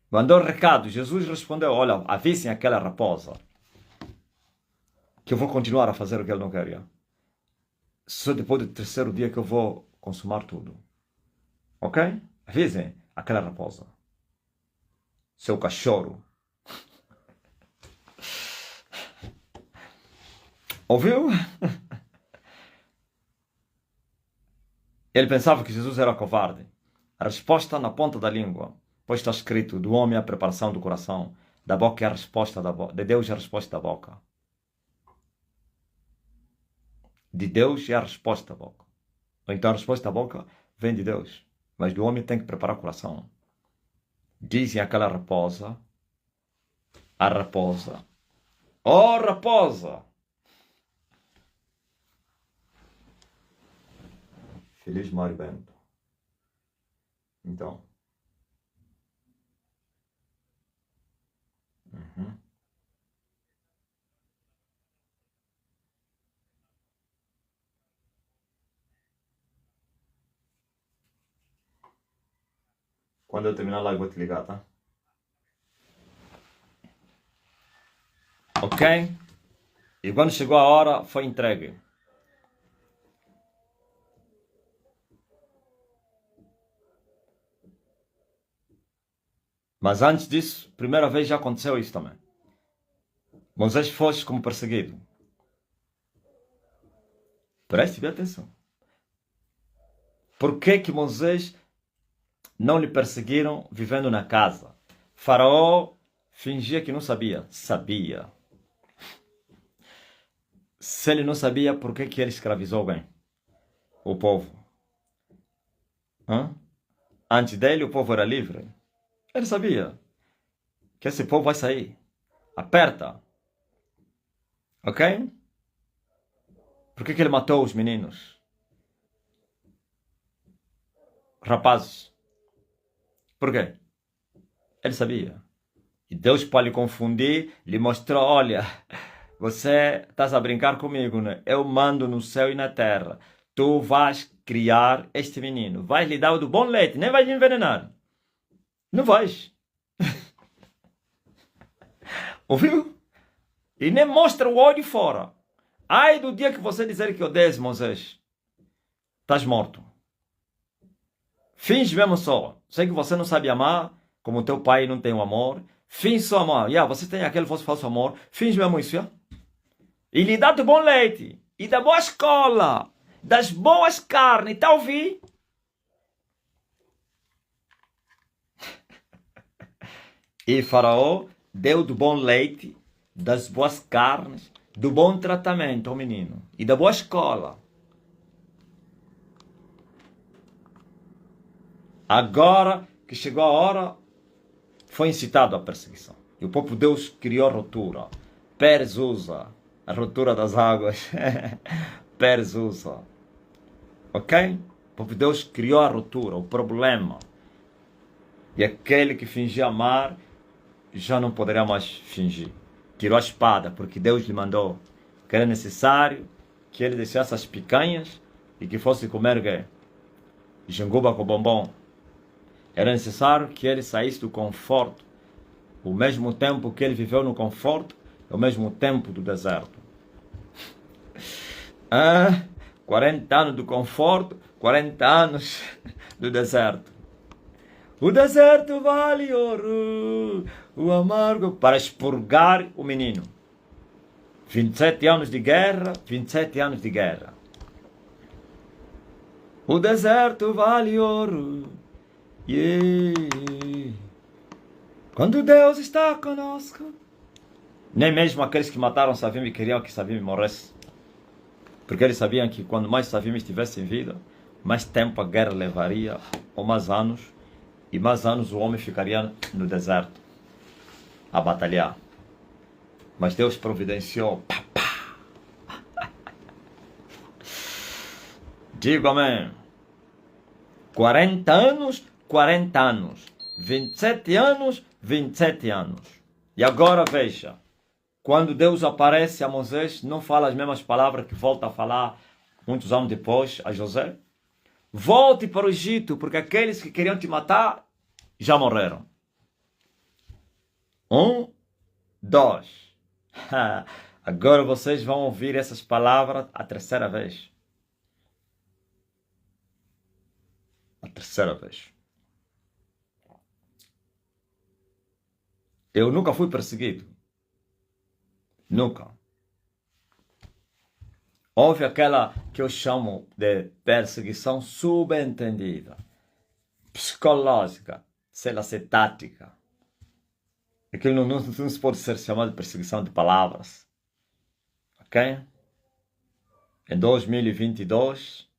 Mandou recado. Jesus respondeu, olha, avisem aquela raposa que eu vou continuar a fazer o que ele não queria. Só depois do terceiro dia que eu vou consumar tudo. Ok? Avisem aquela raposa. Seu cachorro. Ouviu? Ele pensava que Jesus era covarde. A resposta na ponta da língua. Pois está escrito, do homem é a preparação do coração, da boca é a resposta da boca, de Deus é a resposta da boca. De Deus é a resposta da boca. Ou então a resposta da boca vem de Deus. Mas do homem tem que preparar o coração. Dizem aquela raposa, a raposa, oh raposa! Feliz Mário Bento. Então. Quando eu terminar lá eu vou te ligar, tá? Ok? E quando chegou a hora, foi entregue. Mas antes disso, primeira vez já aconteceu isso também. Moisés foge como perseguido. Preste bem atenção. Por que que Moisés não lhe perseguiram vivendo na casa? Faraó fingia que não sabia. Sabia. Se ele não sabia, por que que ele escravizou bem o povo? Antes dele, o povo era livre. Ele sabia que esse povo vai sair. Aperta. Ok? Por que que ele matou os meninos? Rapazes. Por quê? Ele sabia. E Deus, para lhe confundir, lhe mostrou, olha, você estás a brincar comigo, né? Eu mando no céu e na terra. Tu vais criar este menino. Vais lhe dar o do bom leite, nem vais lhe envenenar. Não vais. Ouviu? E nem mostra o olho fora. Ai do dia que você dizer que odeias Moisés. Estás morto. Finge mesmo só. Sei que você não sabe amar, como teu pai não tem o amor. Finge só amar. Você tem aquele falso amor. Finge mesmo isso, E lhe dá do bom leite. E da boa escola. Das boas carnes. Tá ouvindo? E Faraó deu do bom leite, das boas carnes, do bom tratamento ao menino. E da boa escola. Agora que chegou a hora, foi incitado à perseguição. E o próprio Deus criou a ruptura. Pérez usa a ruptura das águas. Pérez usa. Ok? O próprio Deus criou a ruptura, o problema. E aquele que fingia amar, já não poderia mais fingir. Tirou a espada, porque Deus lhe mandou que era necessário que ele deixasse as picanhas e que fosse comer jenguba com bombom. Era necessário que ele saísse do conforto. O mesmo tempo que ele viveu no conforto, é o mesmo tempo do deserto. 40 anos do conforto, 40 anos do deserto. O deserto vale ouro, o amargo, para expurgar o menino. 27 anos de guerra, 27 anos de guerra. O deserto vale ouro. Yeah. Quando Deus está conosco, Nem mesmo aqueles que mataram Savimbi queriam que Savimbi morresse. Porque eles sabiam que quando mais Savimbi estivesse em vida, mais tempo a guerra levaria, ou mais anos, e mais anos o homem ficaria no deserto, a batalhar. Mas Deus providenciou. Digo amém. 40 anos, 40 anos. 27 anos, 27 anos. E agora veja. Quando Deus aparece a Moisés, não fala as mesmas palavras que volta a falar muitos anos depois a José. Volte para o Egito, porque aqueles que queriam te matar já morreram. 1, 2. Agora vocês vão ouvir essas palavras a terceira vez. A terceira vez. Eu nunca fui perseguido. Nunca. Houve aquela que eu chamo de perseguição subentendida, psicológica, sei lá, se tática. Aquilo não se pode ser chamado de perseguição de palavras. Ok? Em 2022,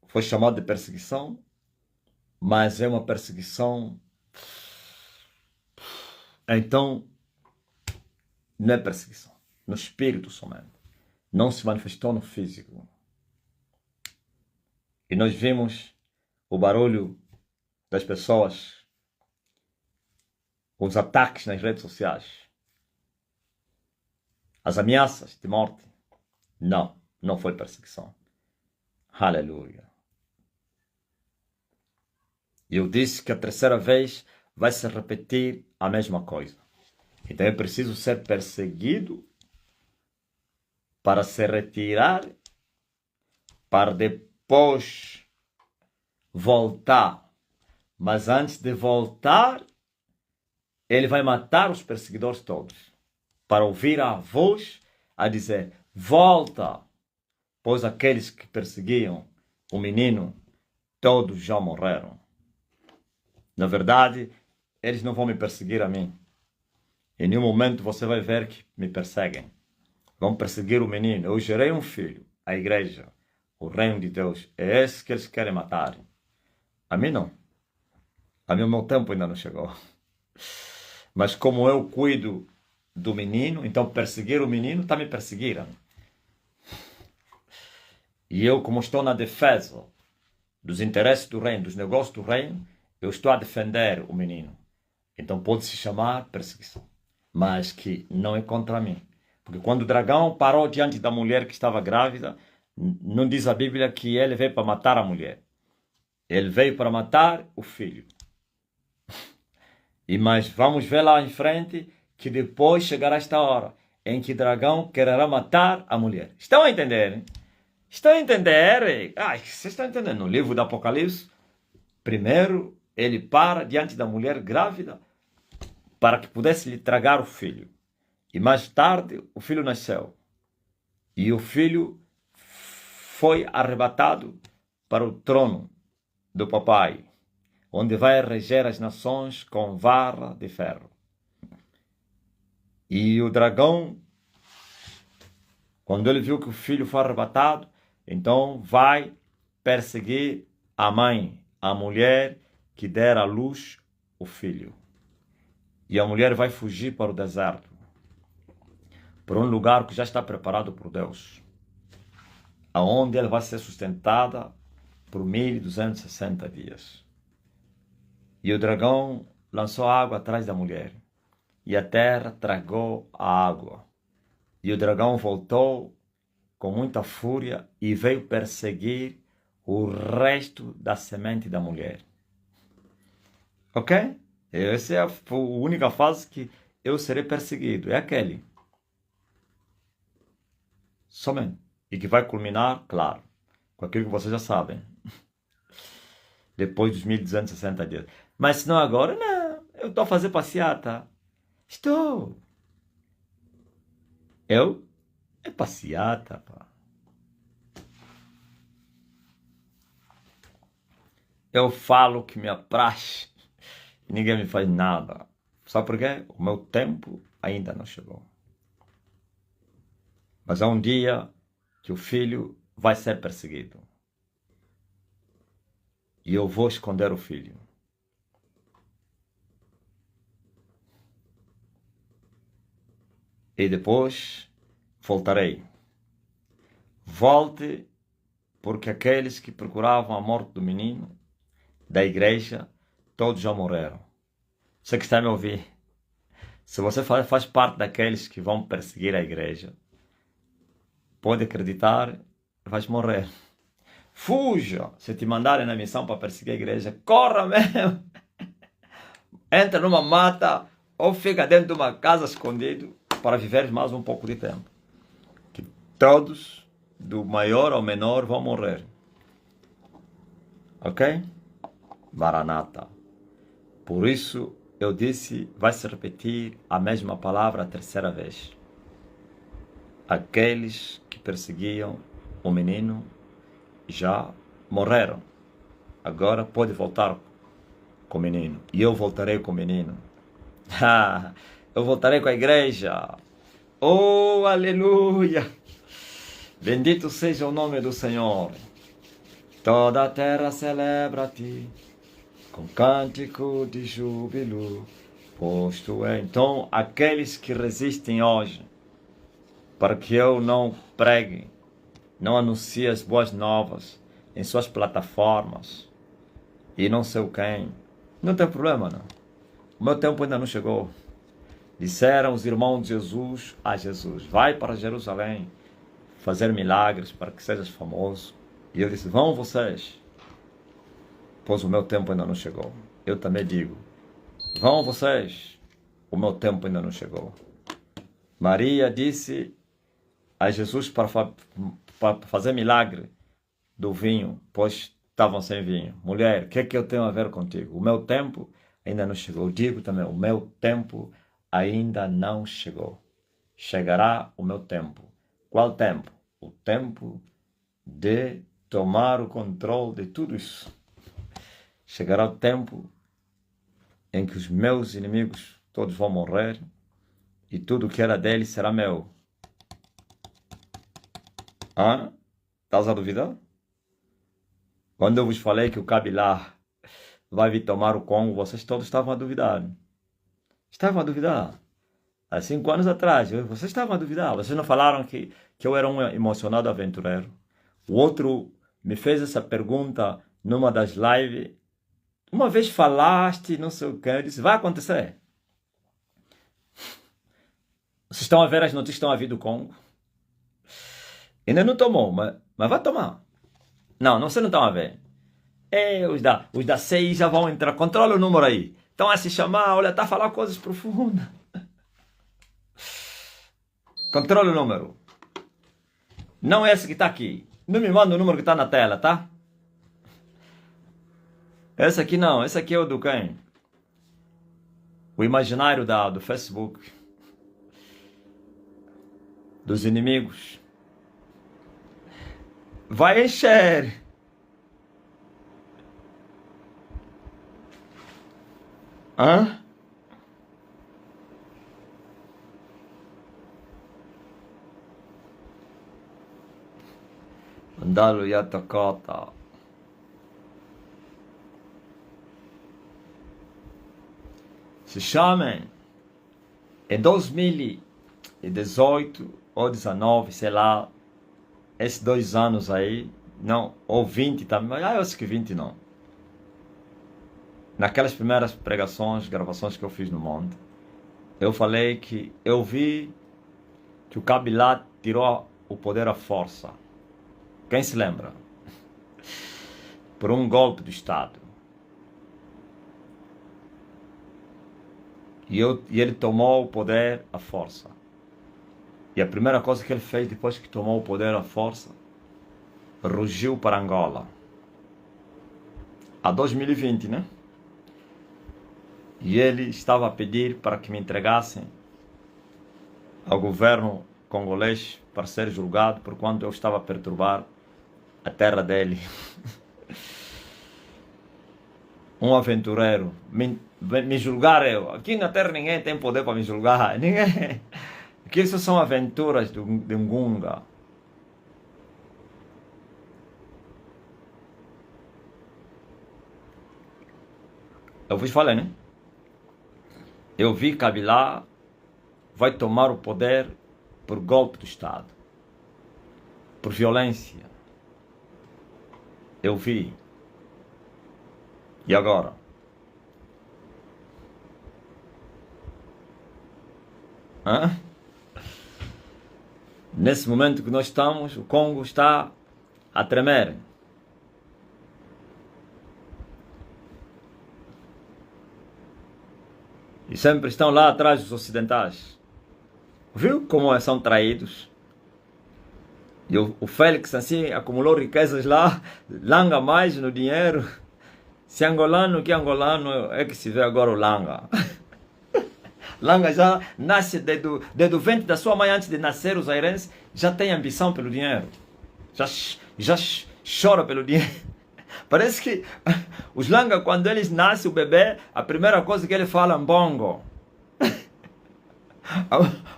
foi chamado de perseguição, mas é uma perseguição. Então, não é perseguição. No espírito somente. Não se manifestou no físico. E nós vimos o barulho das pessoas, os ataques nas redes sociais, as ameaças de morte. Não, não foi perseguição. Aleluia. E eu disse que a terceira vez vai se repetir a mesma coisa. Então é preciso ser perseguido para se retirar, para depois voltar. Mas antes de voltar, ele vai matar os perseguidores todos, para ouvir a voz a dizer, volta, pois aqueles que perseguiam o menino, todos já morreram. Na verdade, eles não vão me perseguir a mim. Em nenhum momento você vai ver que me perseguem. Vão perseguir o menino. Eu gerei um filho, a igreja, o reino de Deus. É esse que eles querem matar. A mim não. A mim o meu tempo ainda não chegou. Mas como eu cuido do menino, então perseguir o menino está me perseguindo. E eu, como estou na defesa dos interesses do reino, dos negócios do reino, eu estou a defender o menino. Então pode-se chamar perseguição. Mas que não é contra mim. Porque quando o dragão parou diante da mulher que estava grávida, não diz a Bíblia que ele veio para matar a mulher. Ele veio para matar o filho. Mas vamos ver lá em frente que depois chegará esta hora em que o dragão quererá matar a mulher. Estão a entender? Hein? Estão a entender? Vocês estão entendendo? No livro do Apocalipse, primeiro ele para diante da mulher grávida para que pudesse lhe tragar o filho. E mais tarde o filho nasceu. E o filho foi arrebatado para o trono do papai, onde vai reger as nações com vara de ferro. E o dragão, quando ele viu que o filho foi arrebatado, então vai perseguir a mãe, a mulher que dera à luz o filho. E a mulher vai fugir para o deserto, para um lugar que já está preparado por Deus, aonde ela vai ser sustentada por 1260 dias. E o dragão lançou água atrás da mulher, e a terra tragou a água. E o dragão voltou com muita fúria e veio perseguir o resto da semente da mulher. Ok? Essa é a única fase que eu serei perseguido. É aquele. Somente. E que vai culminar, claro, com aquilo que vocês já sabem. Depois dos 1260 dias. Mas se não agora, não. Eu estou a fazer passeata. Estou. Eu? É passeata, pá. Eu falo que me apraz. Ninguém me faz nada. Sabe por quê? O meu tempo ainda não chegou. Mas há um dia que o filho vai ser perseguido. E eu vou esconder o filho. E depois voltarei. Volte, porque aqueles que procuravam a morte do menino, da igreja, todos já morreram. Você que está a me ouvir, se você faz parte daqueles que vão perseguir a igreja, pode acreditar, vais morrer. Fuja! Se te mandarem na missão para perseguir a igreja, corra mesmo! Entra numa mata ou fica dentro de uma casa escondido para viver mais um pouco de tempo. Que todos, do maior ao menor, vão morrer. Ok? Maranata. Por isso, eu disse, vai se repetir a mesma palavra a terceira vez. Aqueles que perseguiam o menino já morreram. Agora pode voltar com o menino. E eu voltarei com o menino. Eu voltarei com a igreja. Oh, aleluia! Bendito seja o nome do Senhor. Toda a terra celebra-te com cântico de júbilo, posto é. Então, aqueles que resistem hoje, para que eu não pregue, não anuncie as boas novas em suas plataformas, e não sei o quem, não tem problema, não. O meu tempo ainda não chegou. Disseram os irmãos de Jesus a Jesus, vai para Jerusalém, fazer milagres para que sejas famoso. E eu disse, vão vocês, pois o meu tempo ainda não chegou. Eu também digo, vão vocês, o meu tempo ainda não chegou. Maria disse a Jesus para fazer milagre do vinho, pois estavam sem vinho. Mulher, o que é que eu tenho a ver contigo? O meu tempo ainda não chegou. Eu digo também, o meu tempo ainda não chegou. Chegará o meu tempo. Qual tempo? O tempo de tomar o controle de tudo isso. Chegará o tempo em que os meus inimigos todos vão morrer e tudo que era deles será meu. Estás a duvidar? Quando eu vos falei que o Kabila vai vir tomar o Congo, vocês todos estavam a duvidar. Estavam a duvidar. Há 5 anos atrás, vocês estavam a duvidar. Vocês não falaram que eu era um emocionado aventureiro. O outro me fez essa pergunta numa das lives. Uma vez falaste, não sei o que, eu disse, vai acontecer. Vocês estão a ver as notícias, estão a vir do Congo? Ainda não tomou, mas vai tomar. Não, vocês não estão a ver. Os da CI já vão entrar, controla o número aí. Estão a se chamar, olha, está a falar coisas profundas. Controla o número. Não é esse que está aqui. Não me manda o número que está na tela, tá? Esse aqui não, esse aqui é o do quem? O imaginário do Facebook. Dos inimigos. Vai encher. Andalo yatakata. Se chamem em 2018 ou 19, sei lá, esses 2 anos aí, não, ou 20 também, eu acho que 20 não. Naquelas primeiras pregações, gravações que eu fiz no monte, eu falei que eu vi que o Kabila tirou o poder à força. Quem se lembra? Por um golpe do Estado. E ele tomou o poder à força. E a primeira coisa que ele fez depois que tomou o poder à força, rugiu para Angola. A 2020, né? E ele estava a pedir para que me entregassem ao governo congolês para ser julgado por quanto eu estava a perturbar a terra dele. um aventureiro me julgar eu. Aqui na Terra ninguém tem poder para me julgar. Ninguém. Aqui isso são aventuras de um Gunga. Eu vos falei, né? Eu vi Kabila vai tomar o poder por golpe do Estado. Por violência. Eu vi. E agora? Hã? Nesse momento que nós estamos, o Congo está a tremer. E sempre estão lá atrás dos ocidentais. Viu como são traídos? E o Félix assim acumulou riquezas lá, langa mais no dinheiro. Se angolano, que angolano é que se vê agora o Langa. Langa já nasce desde o ventre da sua mãe, antes de nascer os zairense, já tem ambição pelo dinheiro. Já chora pelo dinheiro. Parece que os Langa, quando eles nascem, o bebê, a primeira coisa que ele fala é mbongo.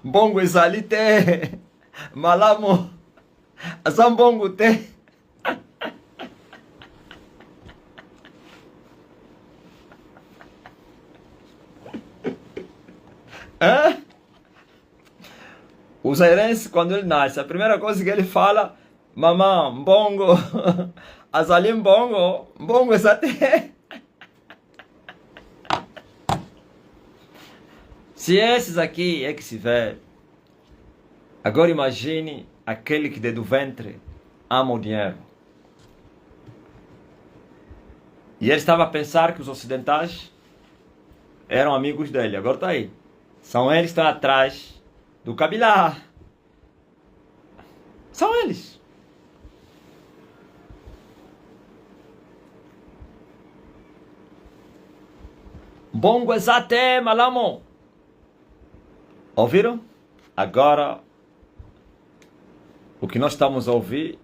Mbongo exalite, malamo, azambongo te. O zairense, quando ele nasce, a primeira coisa que ele fala, mamã, mbongo, azali mbongo, mbongo exate. Se esses aqui é que se vê, agora imagine aquele que desde o ventre ama o dinheiro. E ele estava a pensar que os ocidentais eram amigos dele. Agora está aí. São eles que estão atrás do Kabila. São eles. Bongo exate malamo. Ouviram? Agora, o que nós estamos a ouvir,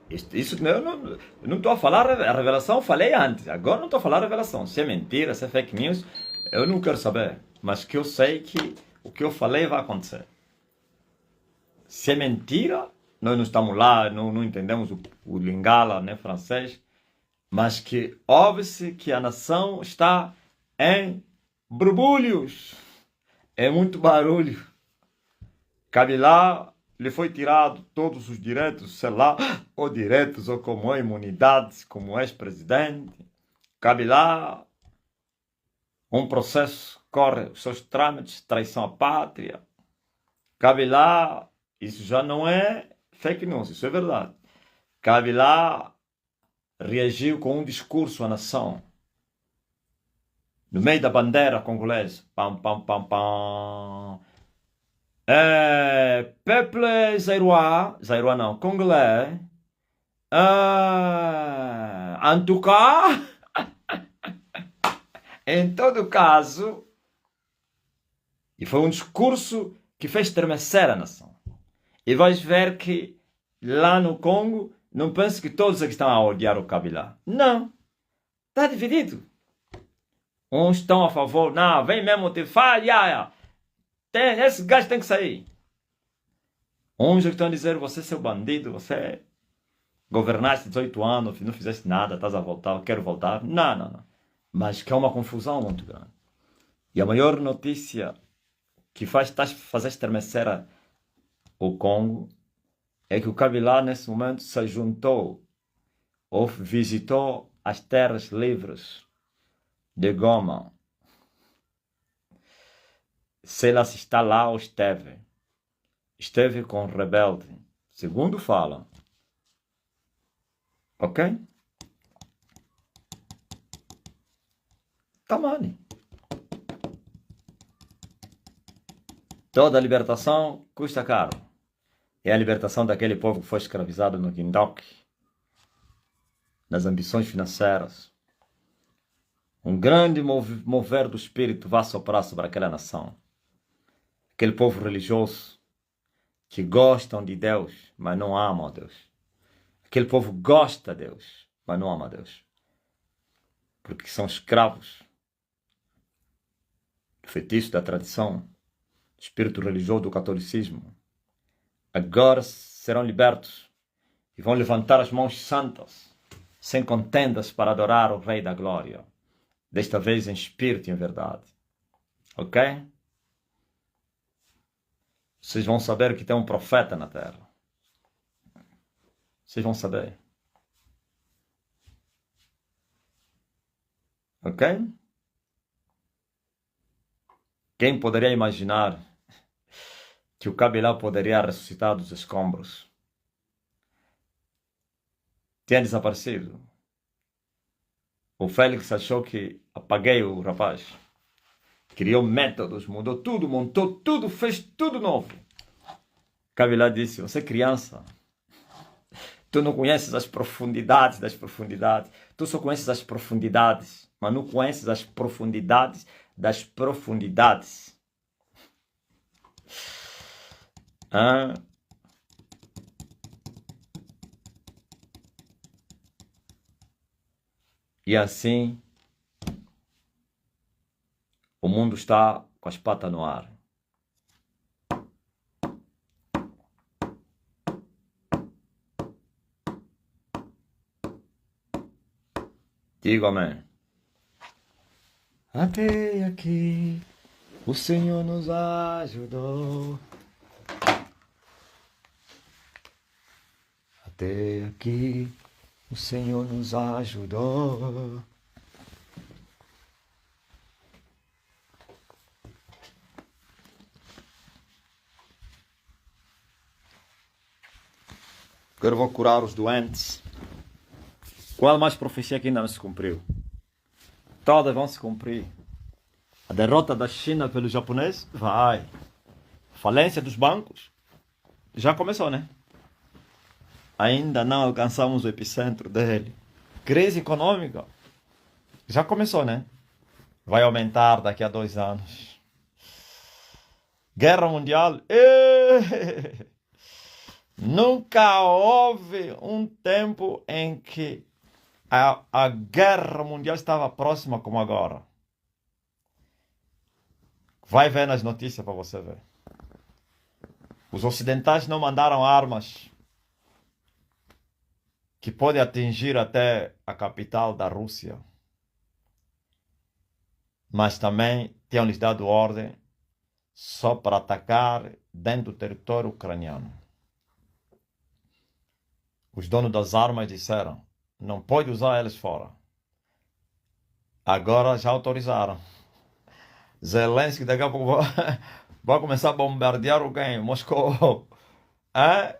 isso eu não estou a falar a revelação, falei antes. Agora não estou a falar a revelação. Se é mentira, se é fake news, eu não quero saber. Mas que eu sei que o que eu falei vai acontecer. Se é mentira, nós não estamos lá, não entendemos o lingala, né, francês. Mas que ouve-se que a nação está em borbulhos. É muito barulho. Kabila lhe foi tirado todos os direitos, sei lá, ou direitos, ou como a imunidade, como ex-presidente. Kabila, um processo corre os seus trâmites, traição à pátria. Kabila, isso já não é fake news, isso é verdade. Kabila reagiu com um discurso à nação. No meio da bandeira congolesa. Pam, pam, pam, pam. Peuple zairois não, congolais. En tout cas, em todo caso, e foi um discurso que fez estremecer a nação. E vais ver que lá no Congo, não pense que todos aqui estão a odiar o Kabila. Não. Está dividido. Uns estão a favor, não, vem mesmo te falha. Esse gajo tem que sair. Uns estão a dizer, você é seu bandido, você governaste 18 anos, não fizeste nada, estás a voltar, quero voltar. Não. Mas que é uma confusão muito grande. E a maior notícia que faz estremecer o Congo é que o Kabila nesse momento se juntou ou visitou as terras livres de Goma. Se ela se está lá ou esteve. Esteve com rebelde. Segundo fala. Ok? Tamani. Toda libertação custa caro. É a libertação daquele povo que foi escravizado no Guindoque, nas ambições financeiras. Um grande mover do espírito vai soprar sobre aquela nação. Aquele povo religioso que gostam de Deus, mas não amam a Deus. Aquele povo gosta de Deus, mas não ama a Deus. porque são escravos do feitiço da tradição, do espírito religioso do catolicismo, agora serão libertos e vão levantar as mãos santas, sem contendas, para adorar o Rei da Glória, desta vez em espírito e em verdade. Ok? Vocês vão saber que tem um profeta na terra. Vocês vão saber. Ok? Quem poderia imaginar que o Kabila poderia ressuscitar dos escombros? Tinha desaparecido. O Félix achou que apaguei o rapaz. Criou métodos, mudou tudo, montou tudo, fez tudo novo. Kabila disse, você é criança. Tu não conheces as profundidades das profundidades. Tu só conheces as profundidades, mas não conheces as profundidades das profundidades. Ah. E assim, o mundo está com as patas no ar. Digo amém. Até aqui o Senhor nos ajudou. Até aqui o Senhor nos ajudou. Agora vou curar os doentes. Qual mais profecia que ainda não se cumpriu? Todas vão se cumprir. A derrota da China pelo japonês? Vai. Falência dos bancos? Já começou, né? Ainda não alcançamos o epicentro dele. Crise econômica? Já começou, né? Vai aumentar daqui a 2 anos. Guerra mundial? Nunca houve um tempo em que a guerra mundial estava próxima como agora. Vai ver nas notícias para você ver. Os ocidentais não mandaram armas que podem atingir até a capital da Rússia. Mas também tinham lhes dado ordem só para atacar dentro do território ucraniano. Os donos das armas disseram, não pode usar eles fora. Agora já autorizaram. Zelensky daqui a pouco vai começar a bombardear o quem? Moscou. É?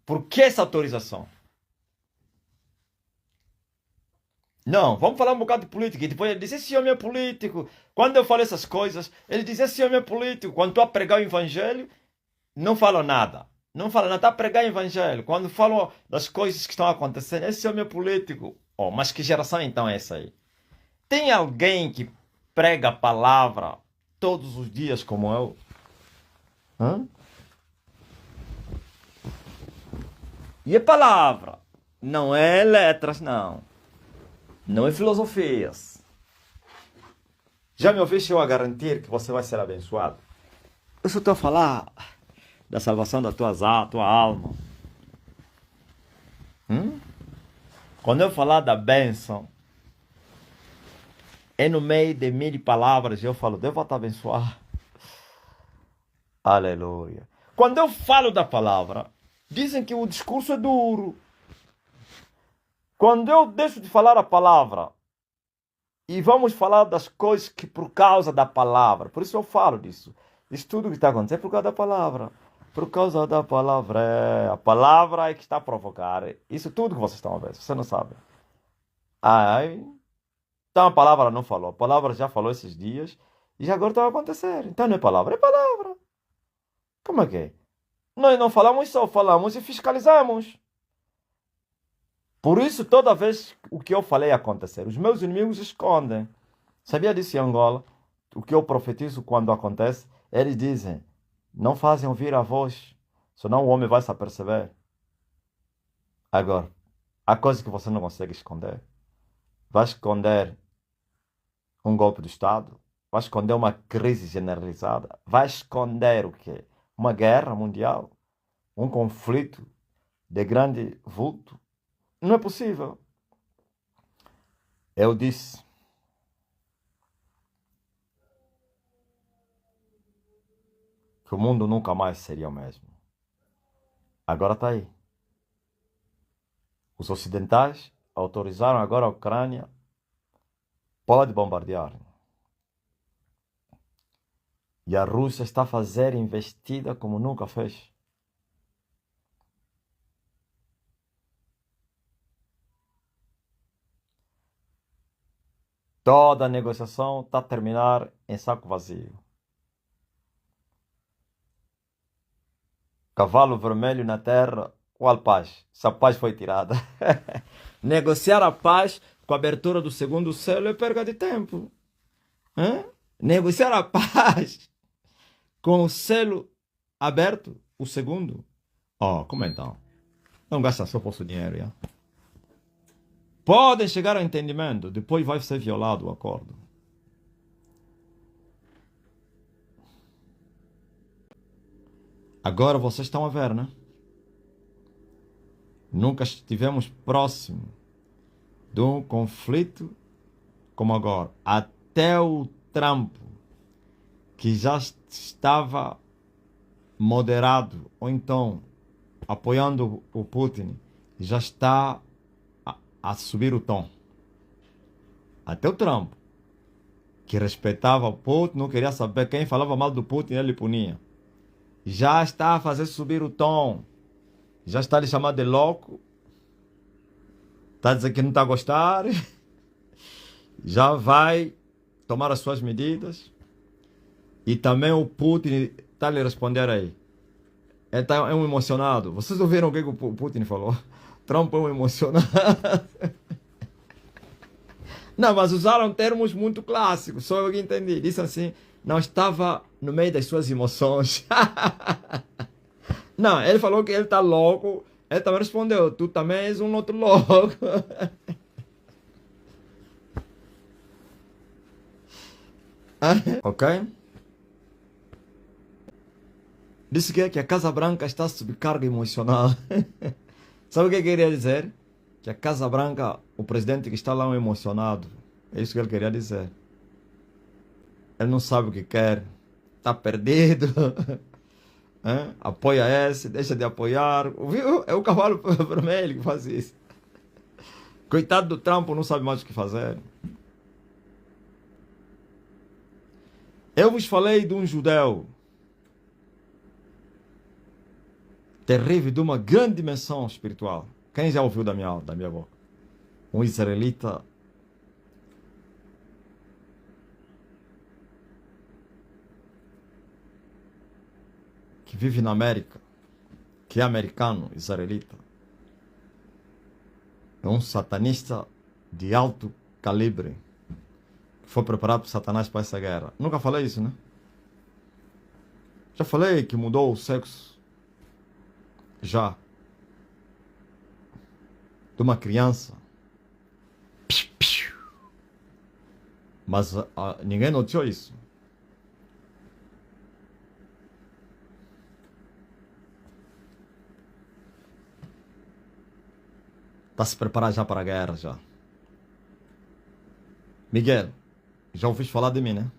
Por que essa autorização? Não, vamos falar um bocado de política. E depois ele diz, esse homem é político. Quando eu falo essas coisas, ele diz, esse homem é político. Quando estou a pregar o evangelho, não falo nada. Não fala nada, está a pregar o evangelho. Quando falam das coisas que estão acontecendo, esse homem é político. Oh, mas que geração então é essa aí? Tem alguém que prega a palavra todos os dias como eu? Hã? E é palavra. Não é letras, não. Não é filosofias. Já me ouviste eu a garantir que você vai ser abençoado? Eu só estou a falar da salvação da tua alma. Quando eu falar da bênção, é no meio de 1000 palavras eu falo, Deus vai te abençoar. Aleluia. Quando eu falo da palavra, dizem que o discurso é duro. Quando eu deixo de falar a palavra, e vamos falar das coisas que por causa da palavra, por isso eu falo disso. Isso tudo que está acontecendo é por causa da palavra. Por causa da palavra. A palavra é que está a provocar. Isso tudo que vocês estão a ver. Você não sabe. Então a palavra não falou. A palavra já falou esses dias. E já agora está a acontecer. Então não é palavra, é palavra. Como é que é? Nós não falamos só, falamos e fiscalizamos. Por isso, toda vez o que eu falei acontecer, os meus inimigos escondem. Sabia disso em Angola? O que eu profetizo quando acontece, eles dizem, não fazem ouvir a voz, senão o homem vai se aperceber. Agora, há coisas que você não consegue esconder. Vai esconder um golpe de Estado? Vai esconder uma crise generalizada? Vai esconder o quê? Uma guerra mundial? Um conflito de grande vulto? Não é possível. Eu disse, que o mundo nunca mais seria o mesmo. Agora está aí. Os ocidentais autorizaram agora a Ucrânia, pode bombardear. E a Rússia está a fazer investida como nunca fez. Toda a negociação está a terminar em saco vazio. Cavalo vermelho na terra, qual paz? Essa paz foi tirada. Negociar a paz com a abertura do segundo selo é perda de tempo. Hã? Negociar a paz com o selo aberto, o segundo. Oh, como então? Não gasta só o dinheiro, já. Podem chegar ao entendimento, depois vai ser violado o acordo. Agora vocês estão a ver, né? Nunca estivemos próximo de um conflito como agora. Até o Trump, que já estava moderado, ou então apoiando o Putin, já está a subir o tom. Até o Trump, que respeitava o Putin, não queria saber quem falava mal do Putin, ele punia. Já está a fazer subir o tom. Já está a lhe chamar de louco. Está a dizer que não está a gostar. Já vai tomar as suas medidas. E também o Putin está a lhe responder aí. Ele é um emocionado. Vocês ouviram o que o Putin falou? Trump é um emocionado. Não, mas usaram termos muito clássicos. Só eu que entendi. Disse assim, não estava no meio das suas emoções. Não, ele falou que ele está louco. Ele também respondeu, tu também és um outro louco. Ok? Disse que a Casa Branca está sob carga emocional. Sabe o que queria dizer? Que a Casa Branca, o presidente que está lá é um emocionado. É isso que ele queria dizer. Ele não sabe o que quer. Está perdido. Apoia esse, deixa de apoiar. Viu? É o cavalo vermelho que faz isso. Coitado do Trump, não sabe mais o que fazer. Eu vos falei de um judeu terrível, de uma grande dimensão espiritual. Quem já ouviu da minha boca? Um israelita que vive na América, que é americano, israelita. É um satanista de alto calibre. Foi preparado por Satanás para essa guerra. Nunca falei isso, né? Já falei que mudou o sexo. Já. De uma criança. Mas ninguém noticiou isso. Está se preparando já para a guerra, já. Miguel, já ouviste falar de mim, né?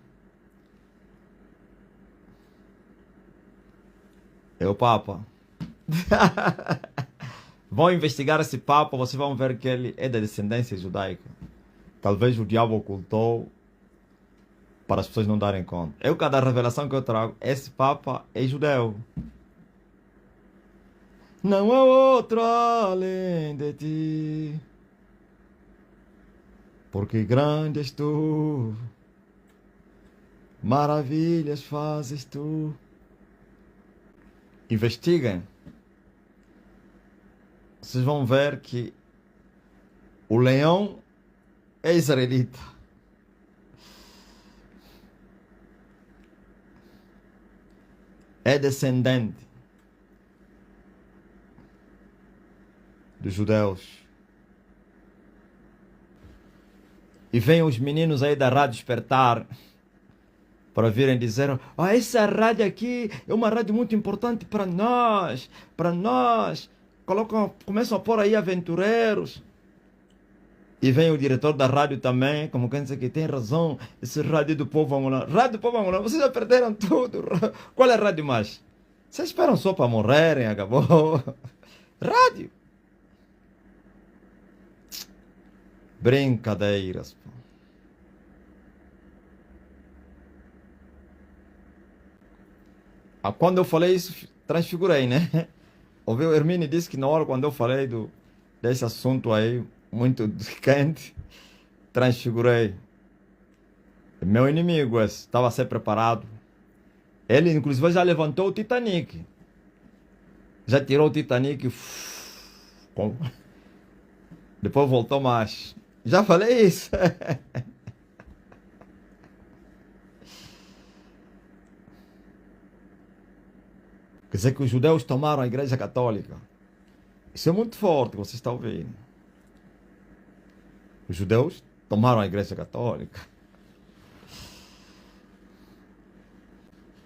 É o Papa. Vão investigar esse Papa, vocês vão ver que ele é da descendência judaica. Talvez o diabo ocultou para as pessoas não darem conta. Eu, cada revelação que eu trago, esse Papa é judeu. Não há outro além de ti, porque grande és tu, maravilhas fazes tu. Investiguem. Vocês vão ver que o leão é israelita. É descendente dos judeus. E vêm os meninos aí da Rádio Despertar para virem dizer: ah, essa rádio aqui é uma rádio muito importante para nós. Para nós. Começam a pôr aí aventureiros. E vem o diretor da rádio também, como quem diz que tem razão, esse rádio do povo angolano. Rádio do povo angolano, vocês já perderam tudo. Qual é a rádio mais? Vocês esperam só para morrerem, acabou. Rádio. Brincadeiras. Quando eu falei isso, transfigurei, né? Ouviu? O Hermínio disse que na hora quando eu falei desse assunto aí, muito quente, transfigurei. Meu inimigo estava a ser preparado. Ele, inclusive, já levantou o Titanic. Já tirou o Titanic. Depois voltou mais. Já falei isso. Quer dizer que os judeus tomaram a Igreja Católica. Isso é muito forte, você está ouvindo. Os judeus tomaram a Igreja Católica.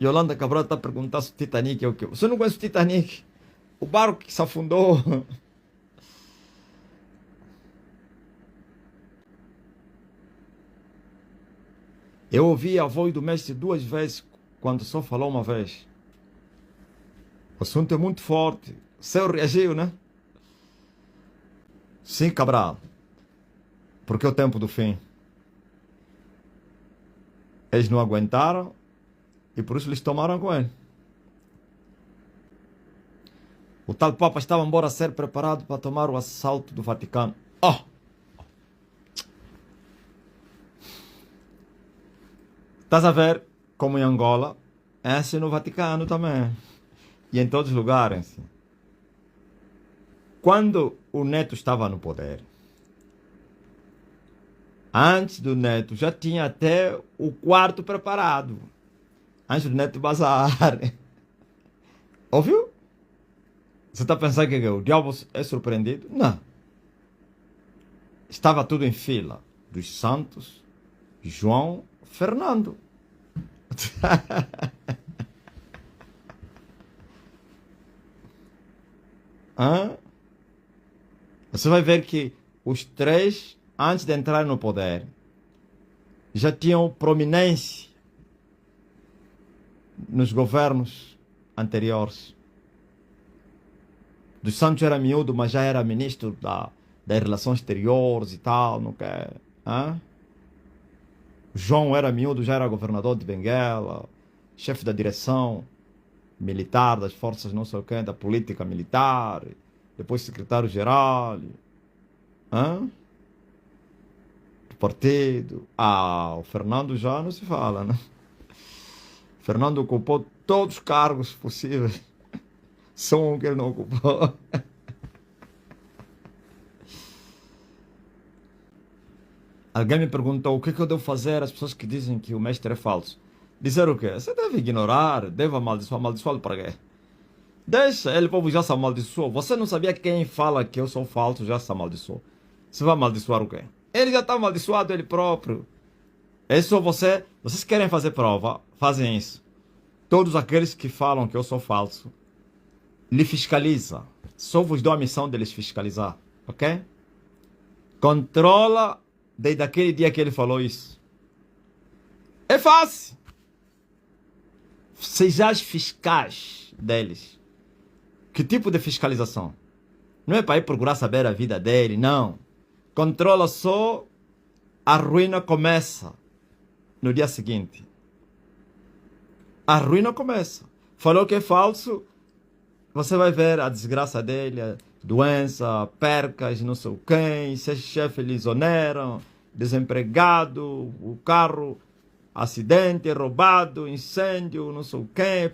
Yolanda Cabral está perguntando se o Titanic é o quê? Você não conhece o Titanic? O barco que se afundou. Eu ouvi a voz do mestre 2 vezes, quando só falou uma vez. O assunto é muito forte. O céu reagiu, né? Sim, Cabral. Porque é o tempo do fim. Eles não aguentaram e por isso eles tomaram com ele. O tal Papa estava embora a ser preparado para tomar o assalto do Vaticano. Oh! Estás a ver como em Angola é assim no Vaticano também. E em todos os lugares. Quando o Neto estava no poder, antes do Neto já tinha até o quarto preparado. Antes do Neto bazar. Ouviu? Você está pensando que o diabo é surpreendido? Não. Estava tudo em fila. Dos Santos, João, Fernando. Você vai ver que os três, antes de entrar no poder, já tinham prominência nos governos anteriores. Dos Santos era miúdo, mas já era ministro das Relações Exteriores e tal, não quer? João era miúdo, já era governador de Benguela, chefe da direção militar das forças não sei o que, da política militar, depois secretário-geral do partido. O Fernando já não se fala, né? Fernando ocupou todos os cargos possíveis, só um que ele não ocupou. Alguém me perguntou o que eu devo fazer às pessoas que dizem que o mestre é falso. Dizer o quê? Você deve ignorar, deve amaldiçoar. Amaldiçoá-lo para quê? Deixa, ele, povo, já se amaldiçoou. Você não sabia que quem fala que eu sou falso já se amaldiçoou. Você vai amaldiçoar o quê? Ele já está amaldiçoado, ele próprio. É só você. Vocês querem fazer prova, fazem isso. Todos aqueles que falam que eu sou falso, lhe fiscaliza. Só vos dou a missão deles fiscalizar, ok? Controla desde aquele dia que ele falou isso. É fácil. Sejais fiscais deles. Que tipo de fiscalização? Não é para ir procurar saber a vida dele, não. Controla só, a ruína começa no dia seguinte. A ruína começa. Falou que é falso, você vai ver a desgraça dele, a doença, percas, não sei quem, se chefe lhe exoneram, desempregado, o carro, acidente, roubado, incêndio, não sei quem,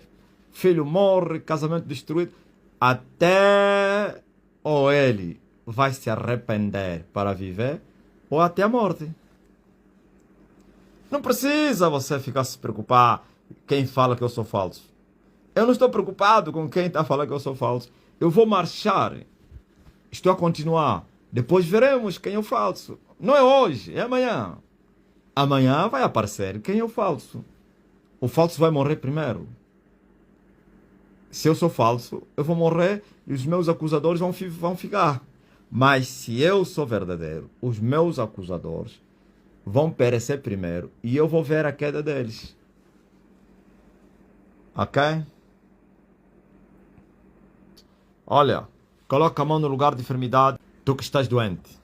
filho morre, casamento destruído. Até ou ele vai se arrepender para viver, ou até a morte. Não precisa você ficar se preocupar quem fala que eu sou falso. Eu não estou preocupado com quem está falando que eu sou falso. Eu vou marchar. Estou a continuar. Depois veremos quem é o falso. Não é hoje, é amanhã. Amanhã vai aparecer quem é o falso. O falso vai morrer primeiro. Se eu sou falso, eu vou morrer e os meus acusadores vão ficar. Mas se eu sou verdadeiro, os meus acusadores vão perecer primeiro e eu vou ver a queda deles. Ok? Olha, coloca a mão no lugar de enfermidade, tu que estás doente.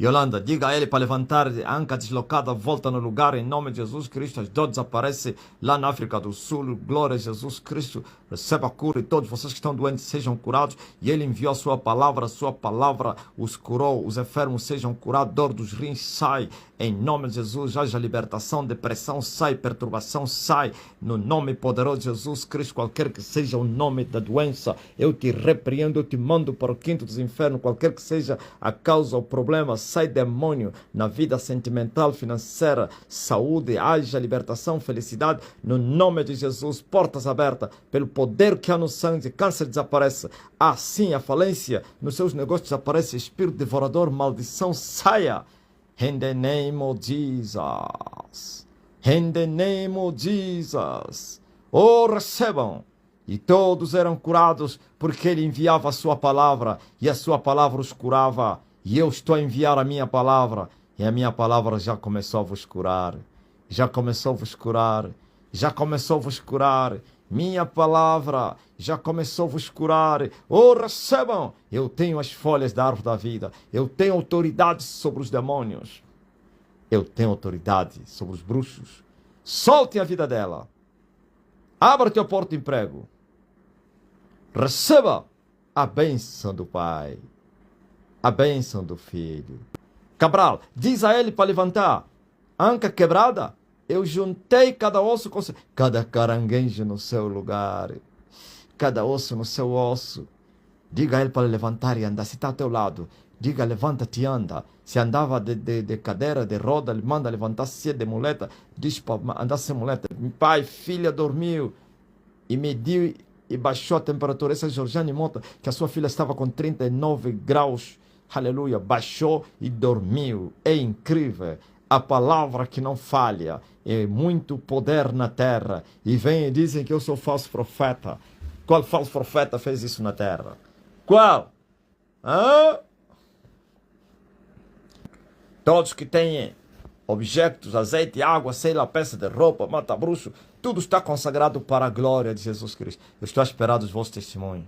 Yolanda, diga a ele para levantar a anca deslocada, volta no lugar em nome de Jesus Cristo. As dores desaparecem lá na África do Sul. Glória a Jesus Cristo. Receba a cura e todos vocês que estão doentes sejam curados. E ele enviou a sua palavra os curou. Os enfermos sejam curados. Dor dos rins sai. Em nome de Jesus, haja libertação, depressão sai, perturbação sai. No nome poderoso de Jesus Cristo, qualquer que seja o nome da doença, eu te repreendo, eu te mando para o quinto dos infernos, qualquer que seja a causa, o problema, sai demônio na vida sentimental, financeira, saúde, haja libertação, felicidade. No nome de Jesus, portas abertas, pelo poder que há no sangue, câncer desaparece. Assim a falência nos seus negócios desaparece, espírito devorador, maldição saia. In the name of Jesus. In the name of Jesus. Oh, recebam. E todos eram curados porque ele enviava a sua palavra e a sua palavra os curava. E eu estou a enviar a minha palavra e a minha palavra já começou a vos curar. Já começou a vos curar. Já começou a vos curar. Minha palavra já começou a vos curar. Oh, recebam! Eu tenho as folhas da árvore da vida. Eu tenho autoridade sobre os demônios. Eu tenho autoridade sobre os bruxos. Solte a vida dela. Abra teu porto de emprego. Receba a bênção do Pai. A bênção do Filho. Cabral, diz a ele para levantar. Anca quebrada. Eu juntei cada osso com cada caranguejo no seu lugar, cada osso no seu osso. Diga a ele para levantar e andar. Se está ao teu lado, diga levanta-te e anda. Se andava de cadeira, de roda, ele manda levantar. Se é de muleta, diz para andar sem muleta. Pai, filha dormiu e mediu e baixou a temperatura. Essa é Georgiane Mota, que a sua filha estava com 39 graus. Aleluia, baixou e dormiu. É incrível. A palavra que não falha, é muito poder na terra. E vem e dizem que eu sou falso profeta. Qual falso profeta fez isso na terra? Qual? Hã? Todos que têm objetos, azeite, água, sei lá, peça de roupa, mata bruxo, tudo está consagrado para a glória de Jesus Cristo. Eu estou a esperar dos vossos testemunhos.